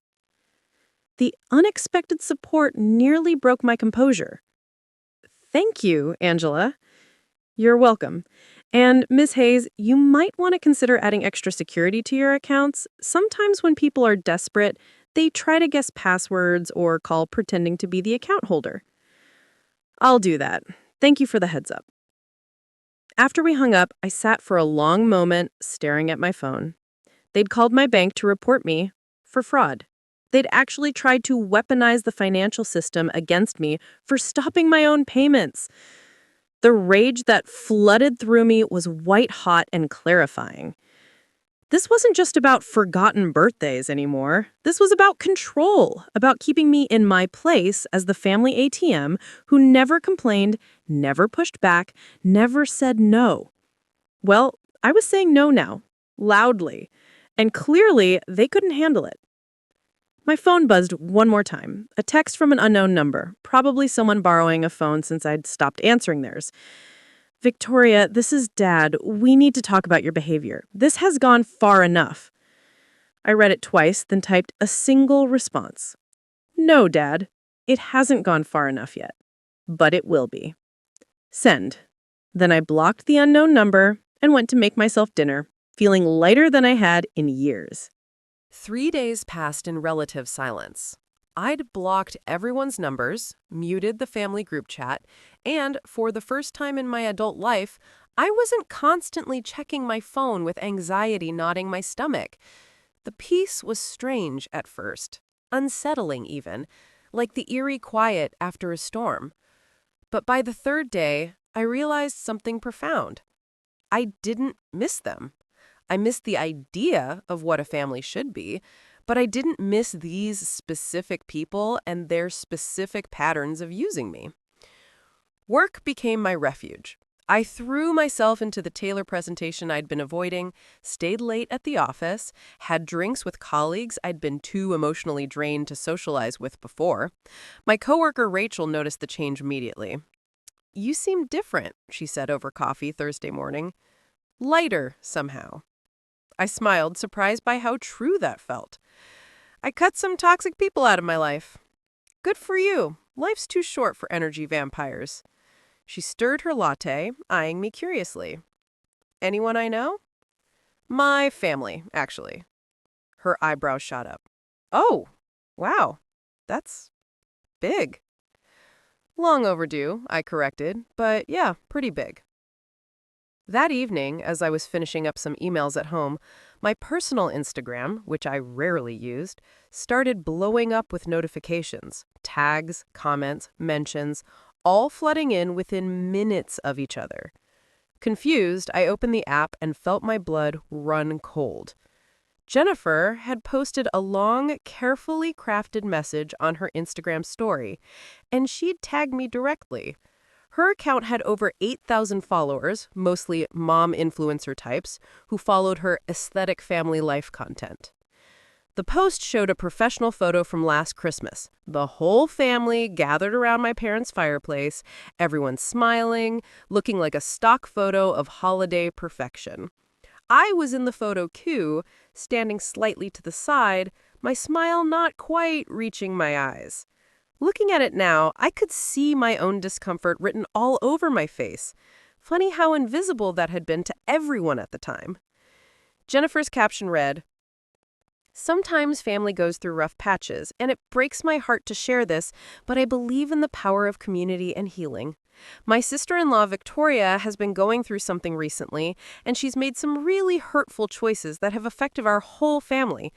The unexpected support nearly broke my composure. Thank you, Angela. You're welcome. And Ms. Hayes, you might want to consider adding extra security to your accounts. Sometimes when people are desperate, they try to guess passwords or call pretending to be the account holder. I'll do that. Thank you for the heads up. After we hung up, I sat for a long moment staring at my phone. They'd called my bank to report me for fraud. They'd actually tried to weaponize the financial system against me for stopping my own payments. The rage that flooded through me was white-hot and clarifying. This wasn't just about forgotten birthdays anymore. This was about control, about keeping me in my place as the family ATM who never complained, never pushed back, never said no. Well, I was saying no now, loudly, and clearly they couldn't handle it. My phone buzzed one more time, a text from an unknown number, probably someone borrowing a phone since I'd stopped answering theirs. Victoria, this is Dad. We need to talk about your behavior. This has gone far enough. I read it twice, then typed a single response. No, Dad. It hasn't gone far enough yet. But it will be. Send. Then I blocked the unknown number and went to make myself dinner, feeling lighter than I had in years. 3 days passed in relative silence. I'd blocked everyone's numbers, muted the family group chat, and for the first time in my adult life, I wasn't constantly checking my phone with anxiety knotting my stomach. The peace was strange at first, unsettling even, like the eerie quiet after a storm. But by the third day, I realized something profound. I didn't miss them. I missed the idea of what a family should be, but I didn't miss these specific people and their specific patterns of using me. Work became my refuge. I threw myself into the Taylor presentation I'd been avoiding, stayed late at the office, had drinks with colleagues I'd been too emotionally drained to socialize with before. My coworker Rachel noticed the change immediately. "You seem different," she said over coffee Thursday morning. "Lighter, somehow." I smiled, surprised by how true that felt. "I cut some toxic people out of my life." "Good for you. Life's too short for energy vampires." She stirred her latte, eyeing me curiously. "Anyone I know?" "My family, actually." Her eyebrows shot up. "Oh, wow. That's big." "Long overdue," I corrected, "but yeah, pretty big." That evening, as I was finishing up some emails at home, my personal Instagram, which I rarely used, started blowing up with notifications, tags, comments, mentions, all flooding in within minutes of each other. Confused, I opened the app and felt my blood run cold. Jennifer had posted a long, carefully crafted message on her Instagram story, and she'd tagged me directly. Her account had over 8,000 followers, mostly mom influencer types, who followed her aesthetic family life content. The post showed a professional photo from last Christmas. The whole family gathered around my parents' fireplace, everyone smiling, looking like a stock photo of holiday perfection. I was in the photo queue, standing slightly to the side, my smile not quite reaching my eyes. Looking at it now, I could see my own discomfort written all over my face. Funny how invisible that had been to everyone at the time. Jennifer's caption read, "Sometimes family goes through rough patches, and it breaks my heart to share this, but I believe in the power of community and healing. My sister-in-law, Victoria, has been going through something recently, and she's made some really hurtful choices that have affected our whole family.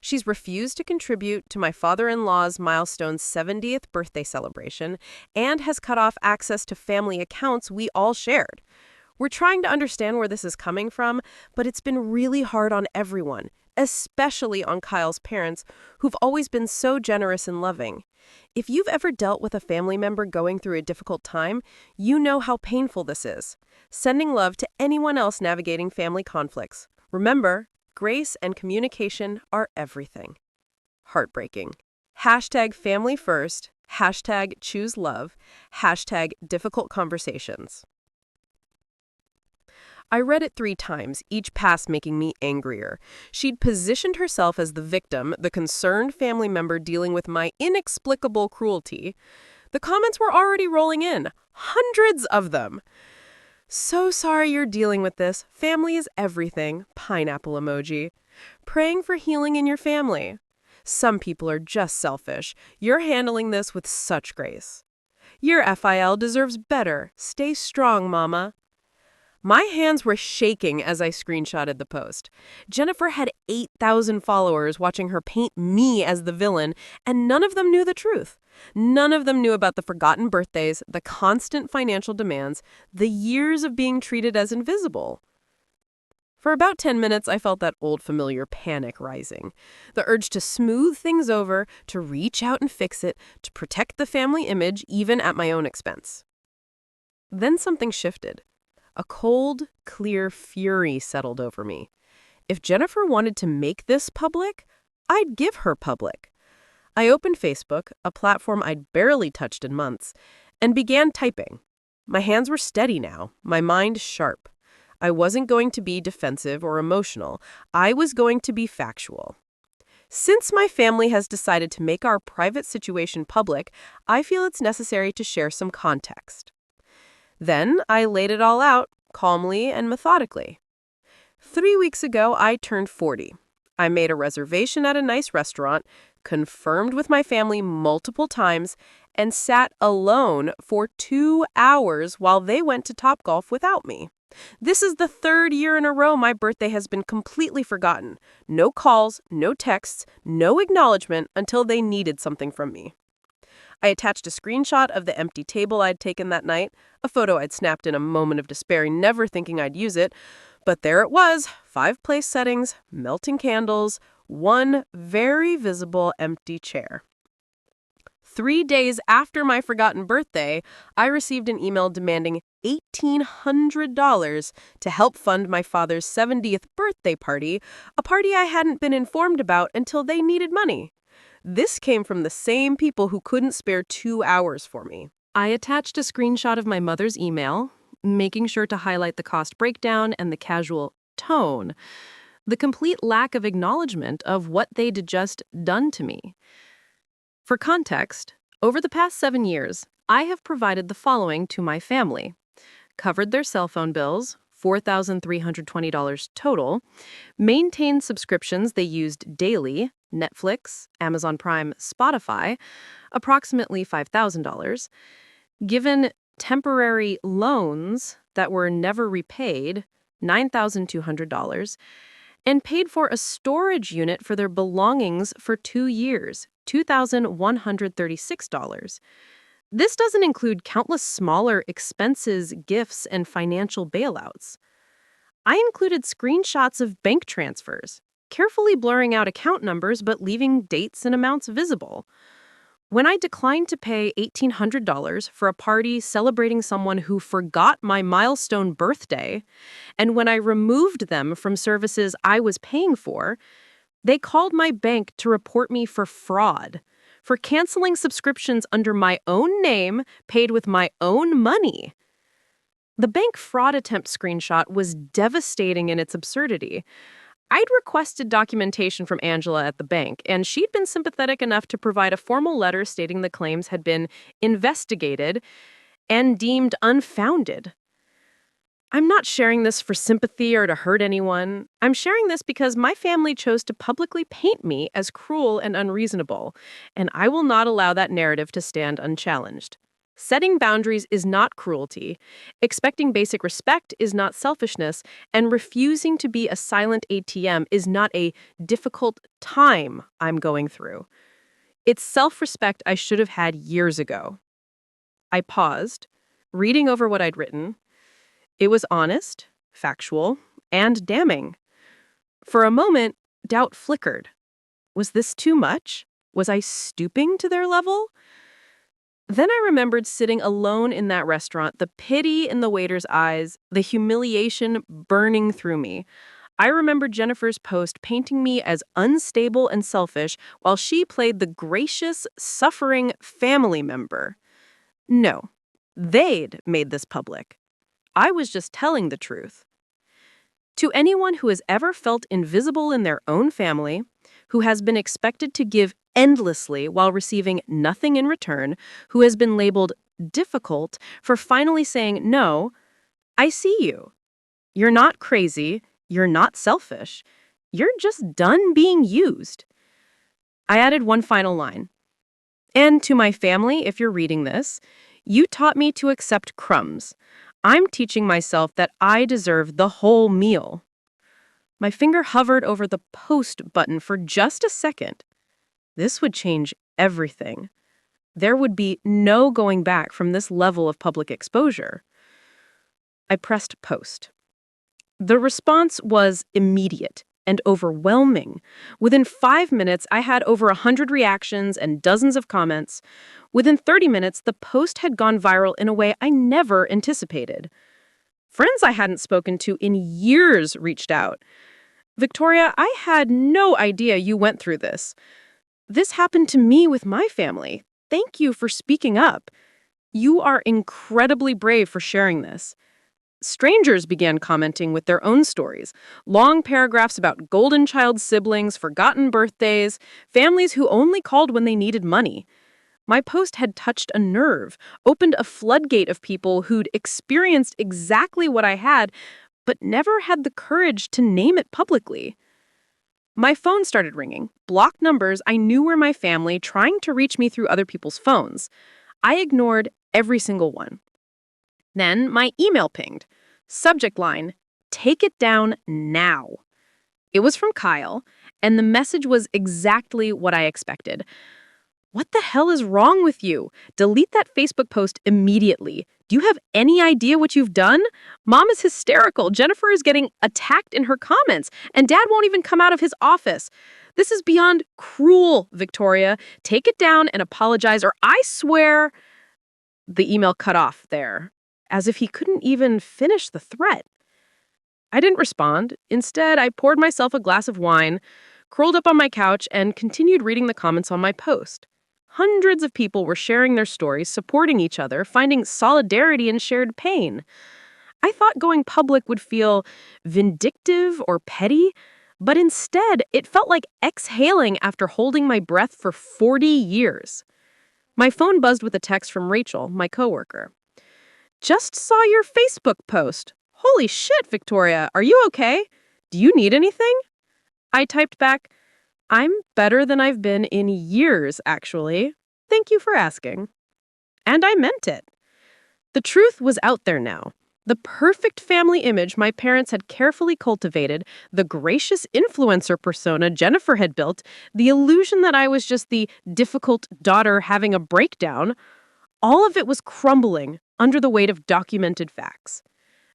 She's refused to contribute to my father-in-law's milestone 70th birthday celebration and has cut off access to family accounts we all shared. We're trying to understand where this is coming from, but it's been really hard on everyone, especially on Kyle's parents, who've always been so generous and loving. If you've ever dealt with a family member going through a difficult time, you know how painful this is. Sending love to anyone else navigating family conflicts. Remember, grace and communication are everything." Heartbreaking. Hashtag family first, hashtag choose love, hashtag difficult conversations. I read it 3 times, each pass making me angrier. She'd positioned herself as the victim, the concerned family member dealing with my inexplicable cruelty. The comments were already rolling in, hundreds of them. "So sorry you're dealing with this. Family is everything." Pineapple emoji. "Praying for healing in your family." "Some people are just selfish. You're handling this with such grace." "Your FIL deserves better. Stay strong, Mama." My hands were shaking as I screenshotted the post. Jennifer had 8,000 followers watching her paint me as the villain, and none of them knew the truth. None of them knew about the forgotten birthdays, the constant financial demands, the years of being treated as invisible. For about 10 minutes, I felt that old familiar panic rising. The urge to smooth things over, to reach out and fix it, to protect the family image, even at my own expense. Then something shifted. A cold, clear fury settled over me. If Jennifer wanted to make this public, I'd give her public. I opened Facebook, a platform I'd barely touched in months, and began typing. My hands were steady now, my mind sharp. I wasn't going to be defensive or emotional. I was going to be factual. Since my family has decided to make our private situation public, I feel it's necessary to share some context. Then I laid it all out, calmly and methodically. 3 weeks ago, I turned 40. I made a reservation at a nice restaurant, confirmed with my family multiple times, and sat alone for 2 hours while they went to Topgolf without me. This is the 3rd year in a row my birthday has been completely forgotten. No calls, no texts, no acknowledgement until they needed something from me. I attached a screenshot of the empty table I'd taken that night, a photo I'd snapped in a moment of despair, never thinking I'd use it. But there it was, 5 place settings, melting candles, one very visible empty chair. 3 days after my forgotten birthday, I received an email demanding $1,800 to help fund my father's 70th birthday party, a party I hadn't been informed about until they needed money. This came from the same people who couldn't spare 2 hours for me. I attached a screenshot of my mother's email, making sure to highlight the cost breakdown and the casual tone, the complete lack of acknowledgement of what they'd just done to me. For context, over the past 7 years, I have provided the following to my family: covered their cell phone bills, $4,320 total, maintained subscriptions they used daily, Netflix, Amazon Prime, Spotify, approximately $5,000, given temporary loans that were never repaid, $9,200, and paid for a storage unit for their belongings for 2 years, $2,136. This doesn't include countless smaller expenses, gifts, and financial bailouts. I included screenshots of bank transfers, carefully blurring out account numbers but leaving dates and amounts visible. When I declined to pay $1,800 for a party celebrating someone who forgot my milestone birthday, and when I removed them from services I was paying for, they called my bank to report me for fraud, for canceling subscriptions under my own name, paid with my own money. The bank fraud attempt screenshot was devastating in its absurdity. I'd requested documentation from Angela at the bank, and she'd been sympathetic enough to provide a formal letter stating the claims had been investigated and deemed unfounded. I'm not sharing this for sympathy or to hurt anyone. I'm sharing this because my family chose to publicly paint me as cruel and unreasonable, and I will not allow that narrative to stand unchallenged. Setting boundaries is not cruelty. Expecting basic respect is not selfishness, and refusing to be a silent ATM is not a difficult time I'm going through. It's self-respect I should have had years ago. I paused, reading over what I'd written. It was honest, factual, and damning. For a moment, doubt flickered. Was this too much? Was I stooping to their level? Then I remembered sitting alone in that restaurant, the pity in the waiter's eyes, the humiliation burning through me. I remembered Jennifer's post painting me as unstable and selfish while she played the gracious, suffering family member. No, they'd made this public. I was just telling the truth. To anyone who has ever felt invisible in their own family, who has been expected to give endlessly while receiving nothing in return, who has been labeled difficult for finally saying no, I see you. You're not crazy. You're not selfish. You're just done being used. I added one final line. And to my family, if you're reading this, you taught me to accept crumbs. I'm teaching myself that I deserve the whole meal. My finger hovered over the post button for just a second. This would change everything. There would be no going back from this level of public exposure. I pressed post. The response was immediate and overwhelming. Within 5 minutes, I had over 100 reactions and dozens of comments. Within 30 minutes, the post had gone viral in a way I never anticipated. Friends I hadn't spoken to in years reached out. Victoria, I had no idea you went through this. This happened to me with my family. Thank you for speaking up. You are incredibly brave for sharing this. Strangers began commenting with their own stories, long paragraphs about golden child siblings, forgotten birthdays, families who only called when they needed money. My post had touched a nerve, opened a floodgate of people who'd experienced exactly what I had, but never had the courage to name it publicly. My phone started ringing. Blocked numbers I knew were my family trying to reach me through other people's phones. I ignored every single one. Then my email pinged. Subject line, "Take it down now." It was from Kyle, and the message was exactly what I expected. What the hell is wrong with you? Delete that Facebook post immediately. Do you have any idea what you've done? Mom is hysterical. Jennifer is getting attacked in her comments, and Dad won't even come out of his office. This is beyond cruel, Victoria. Take it down and apologize, or I swear. The email cut off there, as if he couldn't even finish the threat. I didn't respond. Instead, I poured myself a glass of wine, curled up on my couch, and continued reading the comments on my post. Hundreds of people were sharing their stories, supporting each other, finding solidarity in shared pain. I thought going public would feel vindictive or petty, but instead, it felt like exhaling after holding my breath for 40 years. My phone buzzed with a text from Rachel, my coworker. Just saw your Facebook post. Holy shit, Victoria, are you okay? Do you need anything? I typed back, I'm better than I've been in years, actually. Thank you for asking. And I meant it. The truth was out there now. The perfect family image my parents had carefully cultivated, the gracious influencer persona Jennifer had built, the illusion that I was just the difficult daughter having a breakdown, all of it was crumbling under the weight of documented facts.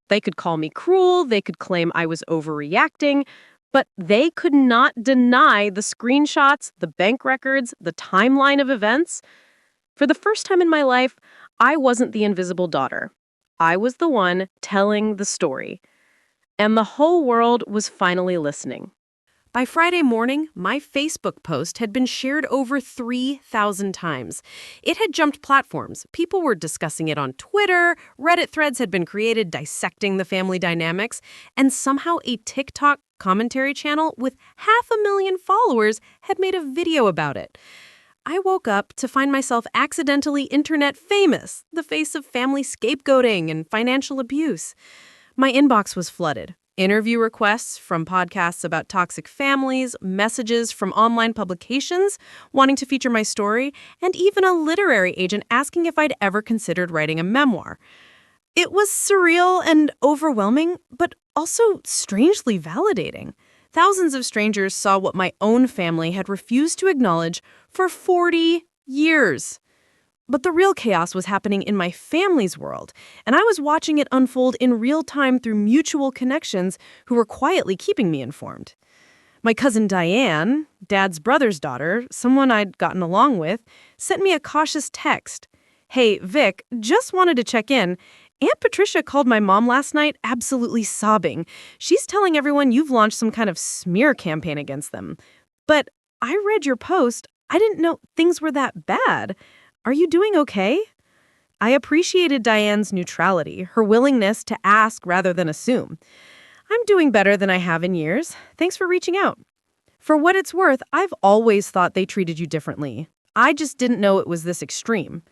They could call me cruel, they could claim I was overreacting, but they could not deny the screenshots, the bank records, the timeline of events. For the first time in my life, I wasn't the invisible daughter. I was the one telling the story. And the whole world was finally listening. By Friday morning, my Facebook post had been shared over 3,000 times. It had jumped platforms. People were discussing it on Twitter, Reddit threads had been created dissecting the family dynamics, and somehow a TikTok commentary channel with 500,000 followers had made a video about it. I woke up to find myself accidentally internet famous, the face of family scapegoating and financial abuse. My inbox was flooded. Interview requests from podcasts about toxic families, messages from online publications wanting to feature my story, and even a literary agent asking if I'd ever considered writing a memoir. It was surreal and overwhelming, but also strangely validating. Thousands of strangers saw what my own family had refused to acknowledge for 40 years. But the real chaos was happening in my family's world, and I was watching it unfold in real time through mutual connections who were quietly keeping me informed. My cousin Diane, Dad's brother's daughter, someone I'd gotten along with, sent me a cautious text. Hey, Vic, just wanted to check in. Aunt Patricia called my mom last night absolutely sobbing. She's telling everyone you've launched some kind of smear campaign against them. But I read your post. I didn't know things were that bad. Are you doing okay? I appreciated Diane's neutrality, her willingness to ask rather than assume. I'm doing better than I have in years. Thanks for reaching out. For what it's worth, I've always thought they treated you differently. I just didn't know it was this extreme.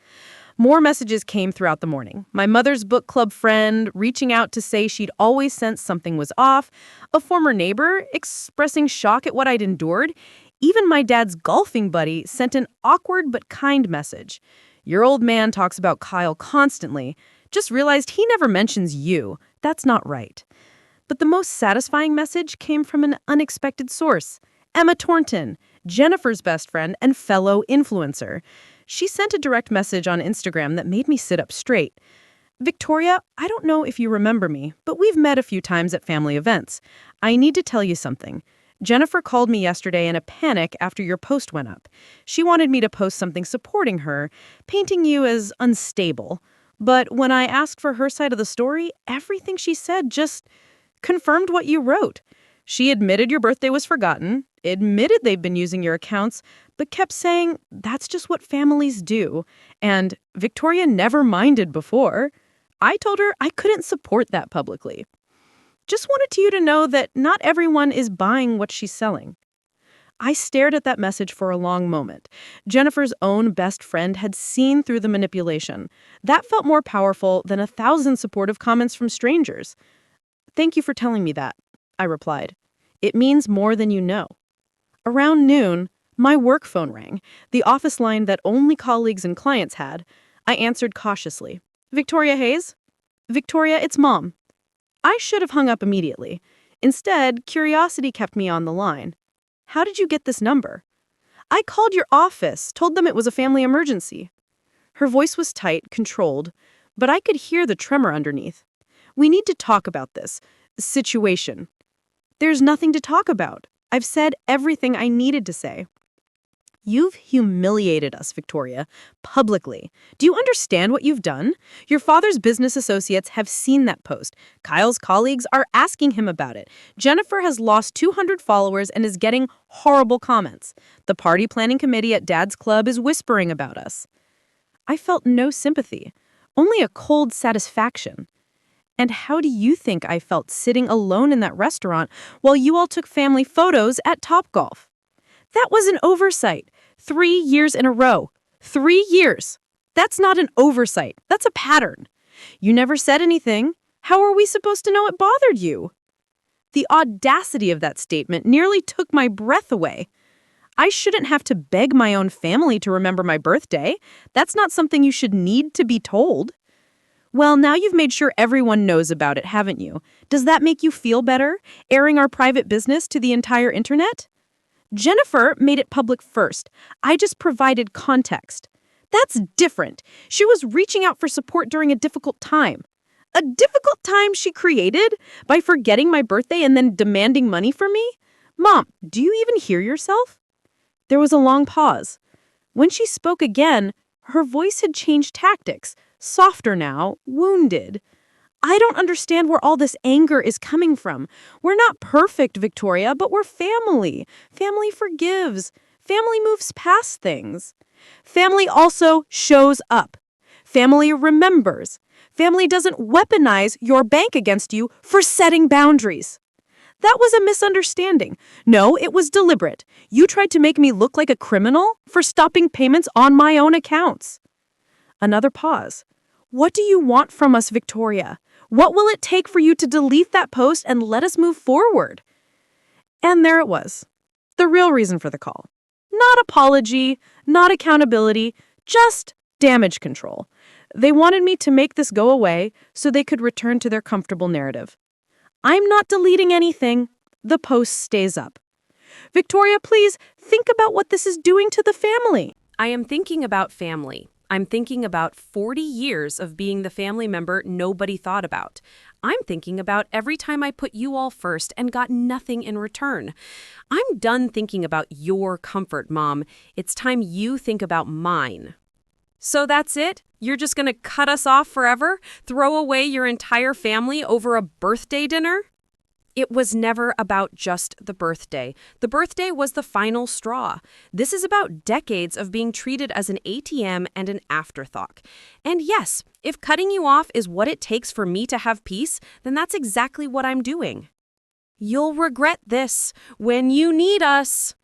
More messages came throughout the morning. My mother's book club friend reaching out to say she'd always sensed something was off, a former neighbor expressing shock at what I'd endured. Even my dad's golfing buddy sent an awkward but kind message. Your old man talks about Kyle constantly. Just realized he never mentions you. That's not right. But the most satisfying message came from an unexpected source. Emma Tornton, Jennifer's best friend and fellow influencer. She sent a direct message on Instagram that made me sit up straight. Victoria, I don't know if you remember me, but we've met a few times at family events. I need to tell you something. Jennifer called me yesterday in a panic after your post went up. She wanted me to post something supporting her, painting you as unstable. But when I asked for her side of the story, everything she said just confirmed what you wrote. She admitted your birthday was forgotten, admitted they've been using your accounts, but kept saying that's just what families do. And Victoria never minded before. I told her I couldn't support that publicly. Just wanted you to know that not everyone is buying what she's selling. I stared at that message for a long moment. Jennifer's own best friend had seen through the manipulation. That felt more powerful than 1,000 supportive comments from strangers. Thank you for telling me that, I replied. It means more than you know. Around noon, my work phone rang, the office line that only colleagues and clients had. I answered cautiously. Victoria Hayes? Victoria, it's Mom. I should have hung up immediately. Instead, curiosity kept me on the line. How did you get this number? I called your office, told them it was a family emergency. Her voice was tight, controlled, but I could hear the tremor underneath. We need to talk about this situation. There's nothing to talk about. I've said everything I needed to say. You've humiliated us, Victoria, publicly. Do you understand what you've done? Your father's business associates have seen that post. Kyle's colleagues are asking him about it. Jennifer has lost 200 followers and is getting horrible comments. The party planning committee at Dad's club is whispering about us. I felt no sympathy, only a cold satisfaction. And how do you think I felt sitting alone in that restaurant while you all took family photos at Topgolf? That was an oversight. 3 years in a row. 3 years. That's not an oversight. That's a pattern. You never said anything. How are we supposed to know it bothered you? The audacity of that statement nearly took my breath away. I shouldn't have to beg my own family to remember my birthday. That's not something you should need to be told. Well, now you've made sure everyone knows about it, haven't you? Does that make you feel better, airing our private business to the entire internet? Jennifer made it public first. I just provided context. That's different. She was reaching out for support during a difficult time. A difficult time she created by forgetting my birthday and then demanding money from me? Mom, do you even hear yourself? There was a long pause. When she spoke again, her voice had changed tactics, softer now, wounded. I don't understand where all this anger is coming from. We're not perfect, Victoria, but we're family. Family forgives. Family moves past things. Family also shows up. Family remembers. Family doesn't weaponize your bank against you for setting boundaries. That was a misunderstanding. No, it was deliberate. You tried to make me look like a criminal for stopping payments on my own accounts. Another pause. What do you want from us, Victoria? What will it take for you to delete that post and let us move forward? And there it was. The real reason for the call. Not apology, not accountability, just damage control. They wanted me to make this go away so they could return to their comfortable narrative. I'm not deleting anything. The post stays up. Victoria, please think about what this is doing to the family. I am thinking about family. I'm thinking about 40 years of being the family member nobody thought about. I'm thinking about every time I put you all first and got nothing in return. I'm done thinking about your comfort, Mom. It's time you think about mine. So that's it? You're just going to cut us off forever? Throw away your entire family over a birthday dinner? It was never about just the birthday. The birthday was the final straw. This is about decades of being treated as an ATM and an afterthought. And yes, if cutting you off is what it takes for me to have peace, then that's exactly what I'm doing. You'll regret this when you need us.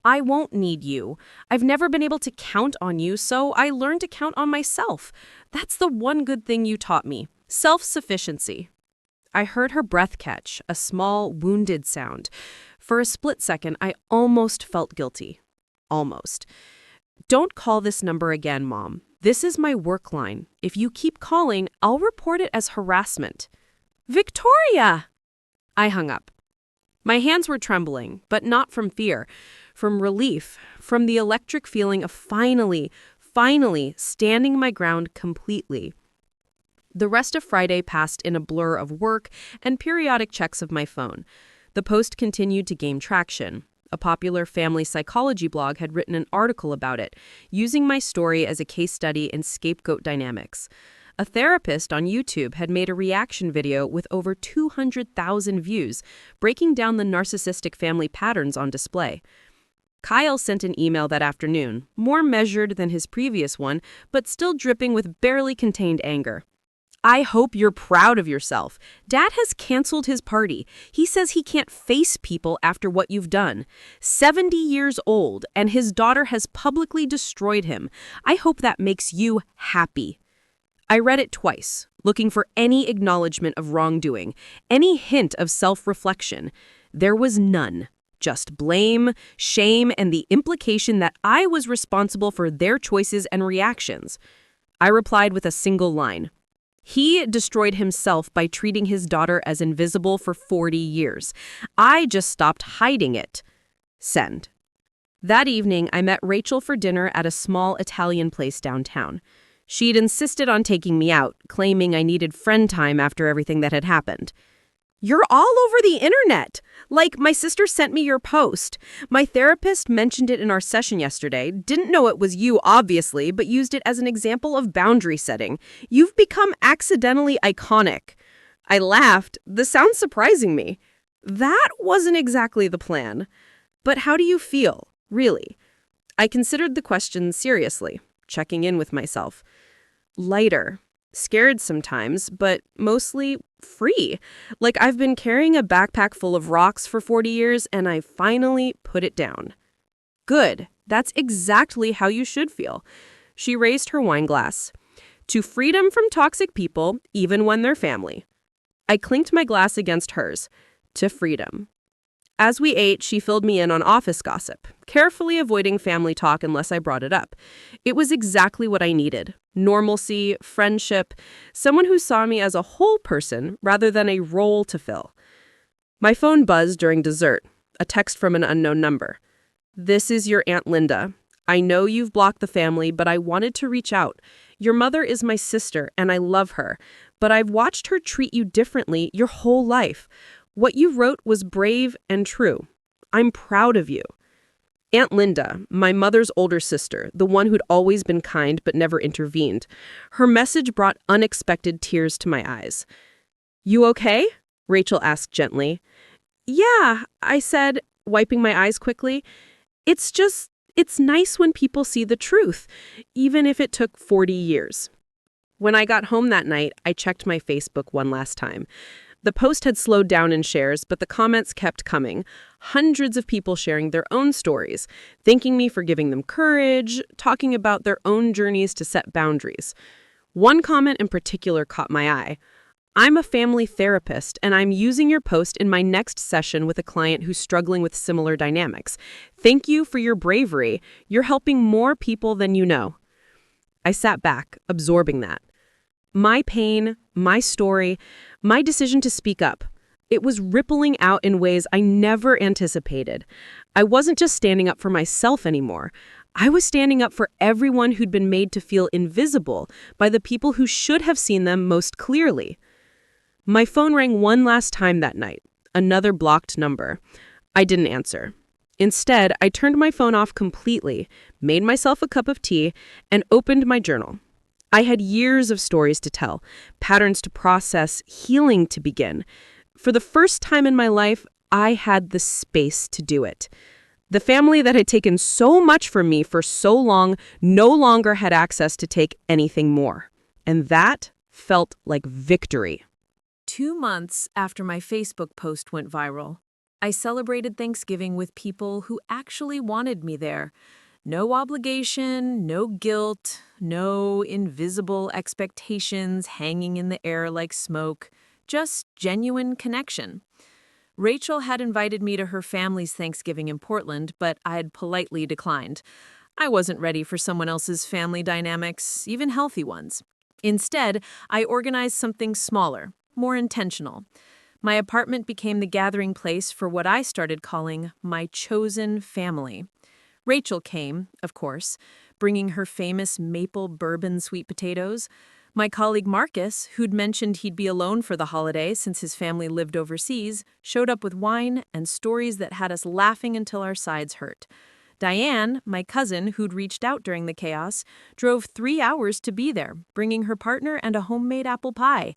I won't need you. I've never been able to count on you, so I learned to count on myself. That's the one good thing you taught me. Self-sufficiency. I heard her breath catch, a small, wounded sound. For a split second, I almost felt guilty. Almost. Don't call this number again, Mom. This is my work line. If you keep calling, I'll report it as harassment. Victoria! I hung up. My hands were trembling, but not from fear, from relief, from the electric feeling of finally standing my ground completely. The rest of Friday passed in a blur of work and periodic checks of my phone. The post continued to gain traction. A popular family psychology blog had written an article about it, using my story as a case study in scapegoat dynamics. A therapist on YouTube had made a reaction video with over 200,000 views, breaking down the narcissistic family patterns on display. Kyle sent an email that afternoon, more measured than his previous one, but still dripping with barely contained anger. I hope you're proud of yourself. Dad has canceled his party. He says he can't face people after what you've done. 70 years old, and his daughter has publicly destroyed him. I hope that makes you happy. I read it twice, looking for any acknowledgement of wrongdoing, any hint of self-reflection. There was none. Just blame, shame, and the implication that I was responsible for their choices and reactions. I replied with a single line. He destroyed himself by treating his daughter as invisible for 40 years. I just stopped hiding it. Send. That evening, I met Rachel for dinner at a small Italian place downtown. She'd insisted on taking me out, claiming I needed friend time after everything that had happened. "You're all over the internet. Like, my sister sent me your post. My therapist mentioned it in our session yesterday. Didn't know it was you, obviously, but used it as an example of boundary setting. You've become accidentally iconic." I laughed. This sounds surprising me. That wasn't exactly the plan. But how do you feel, really? I considered the question seriously, checking in with myself. Lighter. Scared sometimes, but mostly free. Like I've been carrying a backpack full of rocks for 40 years and I finally put it down. Good. That's exactly how you should feel. She raised her wine glass. To freedom from toxic people, even when they're family. I clinked my glass against hers. To freedom. As we ate, she filled me in on office gossip, carefully avoiding family talk unless I brought it up. It was exactly what I needed. Normalcy, friendship, someone who saw me as a whole person rather than a role to fill. My phone buzzed during dessert, a text from an unknown number. "This is your Aunt Linda. I know you've blocked the family, but I wanted to reach out. Your mother is my sister, and I love her, but I've watched her treat you differently your whole life. What you wrote was brave and true. I'm proud of you." Aunt Linda, my mother's older sister, the one who'd always been kind but never intervened. Her message brought unexpected tears to my eyes. "You okay?" Rachel asked gently. "Yeah," I said, wiping my eyes quickly. It's nice when people see the truth, even if it took 40 years. When I got home that night, I checked my Facebook one last time. The post had slowed down in shares, but the comments kept coming. Hundreds of people sharing their own stories, thanking me for giving them courage, talking about their own journeys to set boundaries. One comment in particular caught my eye. "I'm a family therapist, and I'm using your post in my next session with a client who's struggling with similar dynamics. Thank you for your bravery. You're helping more people than you know." I sat back, absorbing that. My pain, my story, my decision to speak up. It was rippling out in ways I never anticipated. I wasn't just standing up for myself anymore. I was standing up for everyone who'd been made to feel invisible by the people who should have seen them most clearly. My phone rang one last time that night, another blocked number. I didn't answer. Instead, I turned my phone off completely, made myself a cup of tea, and opened my journal. I had years of stories to tell, patterns to process, healing to begin. For the first time in my life, I had the space to do it. The family that had taken so much from me for so long no longer had access to take anything more. And that felt like victory. 2 months after my Facebook post went viral, I celebrated Thanksgiving with people who actually wanted me there. No obligation, no guilt, no invisible expectations hanging in the air like smoke, just genuine connection. Rachel had invited me to her family's Thanksgiving in Portland, but I had politely declined. I wasn't ready for someone else's family dynamics, even healthy ones. Instead, I organized something smaller, more intentional. My apartment became the gathering place for what I started calling my chosen family. Rachel came, of course, bringing her famous maple bourbon sweet potatoes. My colleague Marcus, who'd mentioned he'd be alone for the holiday since his family lived overseas, showed up with wine and stories that had us laughing until our sides hurt. Diane, my cousin, who'd reached out during the chaos, drove 3 hours to be there, bringing her partner and a homemade apple pie.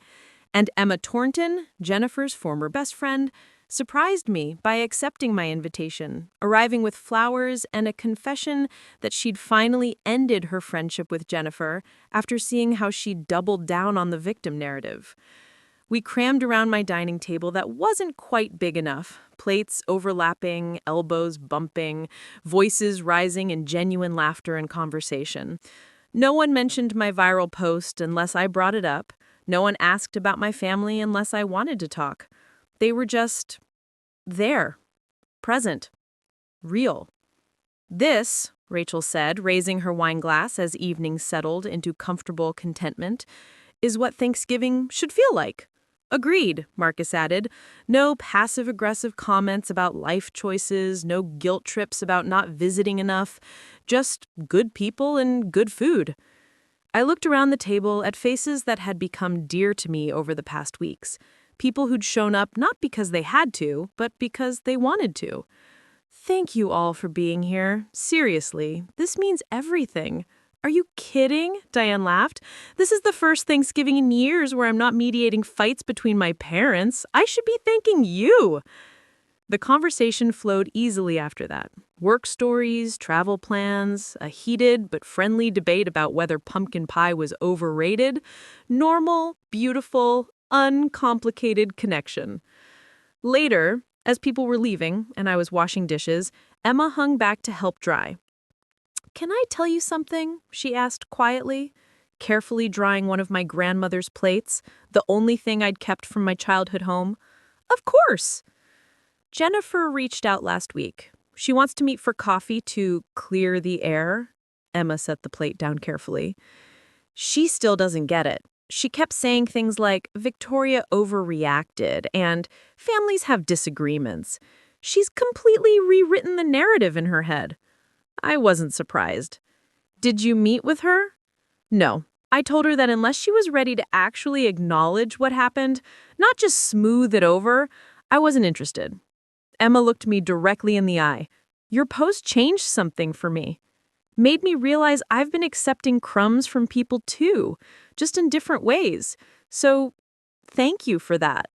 And Emma Tornton, Jennifer's former best friend, surprised me by accepting my invitation, arriving with flowers and a confession that she'd finally ended her friendship with Jennifer after seeing how she'd doubled down on the victim narrative. We crammed around my dining table that wasn't quite big enough, plates overlapping, elbows bumping, voices rising in genuine laughter and conversation. No one mentioned my viral post unless I brought it up. No one asked about my family unless I wanted to talk. They were just there, present, real. "This," Rachel said, raising her wine glass as evening settled into comfortable contentment, "is what Thanksgiving should feel like. Agreed, Marcus added. No passive-aggressive comments about life choices, no guilt trips about not visiting enough, just good people and good food. I looked around the table at faces that had become dear to me over the past weeks. People who'd shown up not because they had to, but because they wanted to. Thank you all for being here. Seriously, this means everything. Are you kidding? Diane laughed. This is the first Thanksgiving in years where I'm not mediating fights between my parents. I should be thanking you. The conversation flowed easily after that. Work stories, travel plans, a heated but friendly debate about whether pumpkin pie was overrated. Normal, beautiful, uncomplicated connection. Later, as people were leaving and I was washing dishes, Emma hung back to help dry. "Can I tell you something?" she asked quietly, carefully drying one of my grandmother's plates, the only thing I'd kept from my childhood home. "Of course." "Jennifer reached out last week. She wants to meet for coffee to clear the air." Emma set the plate down carefully. "She still doesn't get it. She kept saying things like, Victoria overreacted, and families have disagreements. She's completely rewritten the narrative in her head." I wasn't surprised. "Did you meet with her?" "No. I told her that unless she was ready to actually acknowledge what happened, not just smooth it over, I wasn't interested." Emma looked me directly in the eye. "Your post changed something for me. Made me realize I've been accepting crumbs from people too, just in different ways. So, thank you for that."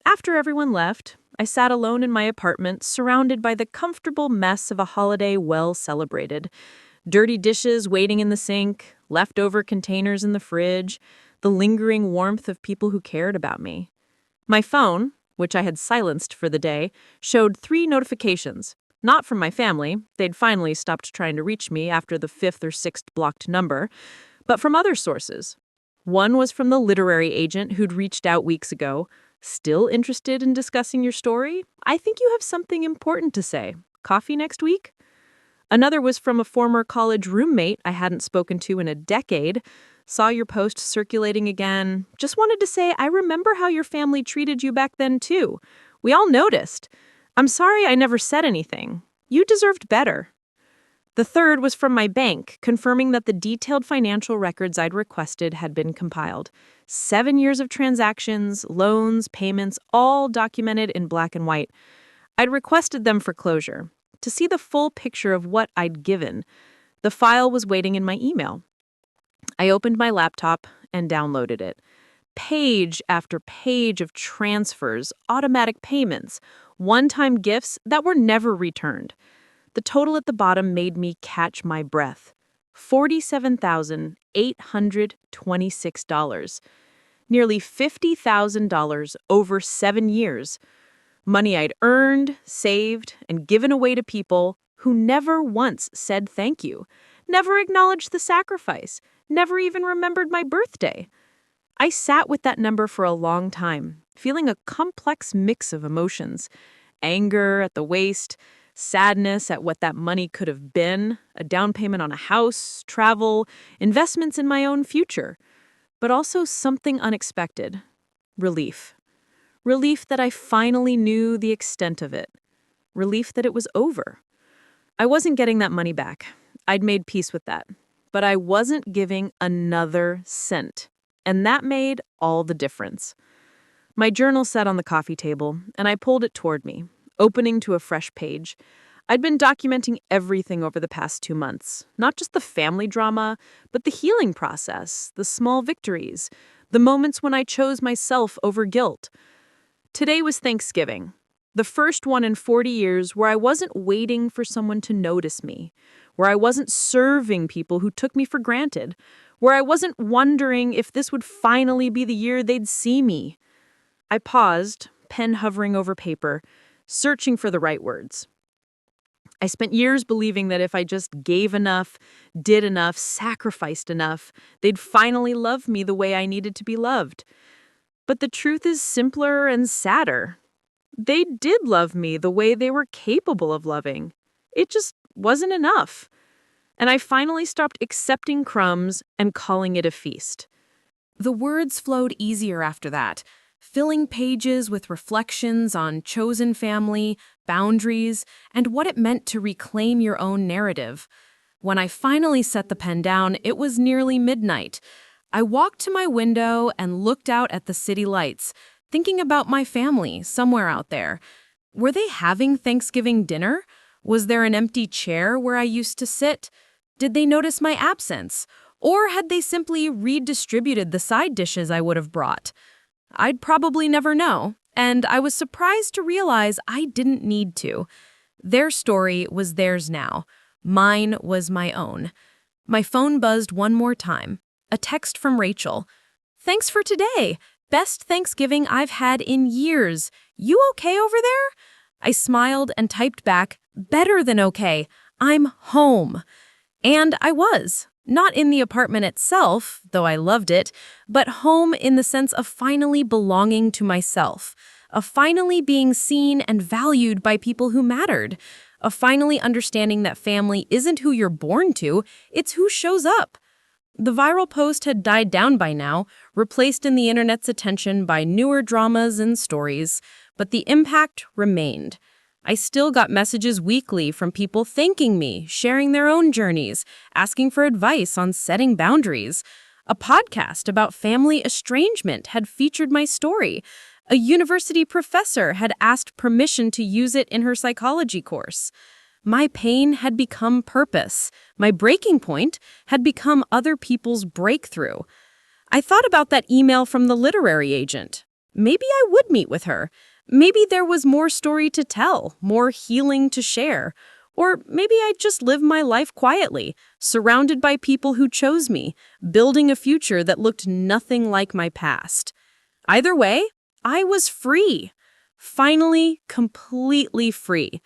After everyone left, I sat alone in my apartment, surrounded by the comfortable mess of a holiday well celebrated. Dirty dishes waiting in the sink, leftover containers in the fridge, the lingering warmth of people who cared about me. My phone, which I had silenced for the day, showed 3 notifications. Not from my family, they'd finally stopped trying to reach me after the 5th or 6th blocked number, but from other sources. One was from the literary agent who'd reached out weeks ago. "Still interested in discussing your story? I think you have something important to say. Coffee next week?" Another was from a former college roommate I hadn't spoken to in a decade. "Saw your post circulating again. Just wanted to say I remember how your family treated you back then too. We all noticed. I'm sorry I never said anything. You deserved better." The third was from my bank, confirming that the detailed financial records I'd requested had been compiled. 7 years of transactions, loans, payments, all documented in black and white. I'd requested them for closure, to see the full picture of what I'd given. The file was waiting in my email. I opened my laptop and downloaded it. Page after page of transfers, automatic payments, one-time gifts that were never returned. The total at the bottom made me catch my breath. $47,826. Nearly $50,000 over 7 years. Money I'd earned, saved, and given away to people who never once said thank you, never acknowledged the sacrifice, never even remembered my birthday. I sat with that number for a long time, feeling a complex mix of emotions. Anger at the waste, sadness at what that money could have been, a down payment on a house, travel, investments in my own future. But also something unexpected. Relief. Relief that I finally knew the extent of it. Relief that it was over. I wasn't getting that money back. I'd made peace with that. But I wasn't giving another cent. And that made all the difference. My journal sat on the coffee table, and I pulled it toward me, opening to a fresh page. I'd been documenting everything over the past 2 months, not just the family drama, but the healing process, the small victories, the moments when I chose myself over guilt. Today was Thanksgiving, the first one in 40 years where I wasn't waiting for someone to notice me, where I wasn't serving people who took me for granted, where I wasn't wondering if this would finally be the year they'd see me. I paused, pen hovering over paper, searching for the right words. I spent years believing that if I just gave enough, did enough, sacrificed enough, they'd finally love me the way I needed to be loved. But the truth is simpler and sadder. They did love me the way they were capable of loving. It just wasn't enough. And I finally stopped accepting crumbs and calling it a feast. The words flowed easier after that, filling pages with reflections on chosen family, boundaries, and what it meant to reclaim your own narrative. When I finally set the pen down, it was nearly midnight. I walked to my window and looked out at the city lights, thinking about my family somewhere out there. Were they having Thanksgiving dinner? Was there an empty chair where I used to sit? Did they notice my absence? Or had they simply redistributed the side dishes I would have brought? I'd probably never know, and I was surprised to realize I didn't need to. Their story was theirs now. Mine was my own. My phone buzzed one more time. A text from Rachel. "Thanks for today. Best Thanksgiving I've had in years. You okay over there?" I smiled and typed back, "Better than okay. I'm home." And I was. Not in the apartment itself, though I loved it, but home in the sense of finally belonging to myself, of finally being seen and valued by people who mattered, of finally understanding that family isn't who you're born to, it's who shows up. The viral post had died down by now, replaced in the internet's attention by newer dramas and stories, but the impact remained. I still got messages weekly from people thanking me, sharing their own journeys, asking for advice on setting boundaries. A podcast about family estrangement had featured my story. A university professor had asked permission to use it in her psychology course. My pain had become purpose. My breaking point had become other people's breakthrough. I thought about that email from the literary agent. Maybe I would meet with her. Maybe there was more story to tell, more healing to share. Or maybe I'd just live my life quietly, surrounded by people who chose me, building a future that looked nothing like my past. Either way, I was free. Finally, completely free.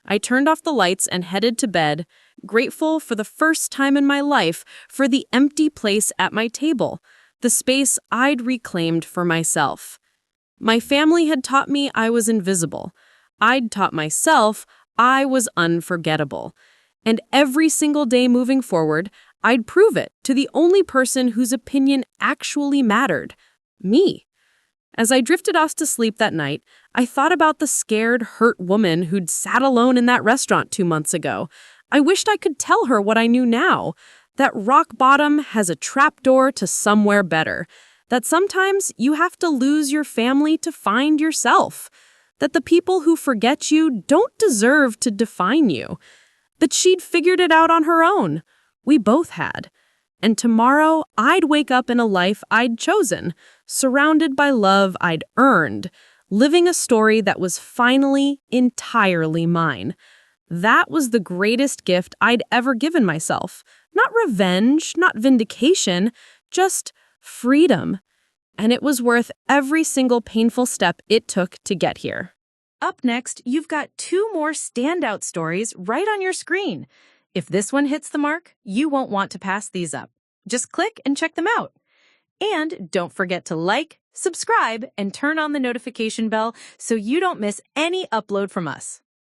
I turned off the lights and headed to bed, grateful for the first time in my life for the empty place at my table, the space I'd reclaimed for myself. My family had taught me I was invisible. I'd taught myself I was unforgettable. And every single day moving forward, I'd prove it to the only person whose opinion actually mattered, me. As I drifted off to sleep that night, I thought about the scared, hurt woman who'd sat alone in that restaurant 2 months ago. I wished I could tell her what I knew now, that rock bottom has a trapdoor to somewhere better, that sometimes you have to lose your family to find yourself, that the people who forget you don't deserve to define you, that she'd figured it out on her own. We both had. And tomorrow, I'd wake up in a life I'd chosen, surrounded by love I'd earned, living a story that was finally entirely mine. That was the greatest gift I'd ever given myself. Not revenge, not vindication, just freedom. And it was worth every single painful step it took to get here. Up next, you've got 2 more standout stories right on your screen. If this one hits the mark, you won't want to pass these up. Just click and check them out. And don't forget to like, subscribe, and turn on the notification bell so you don't miss any upload from us.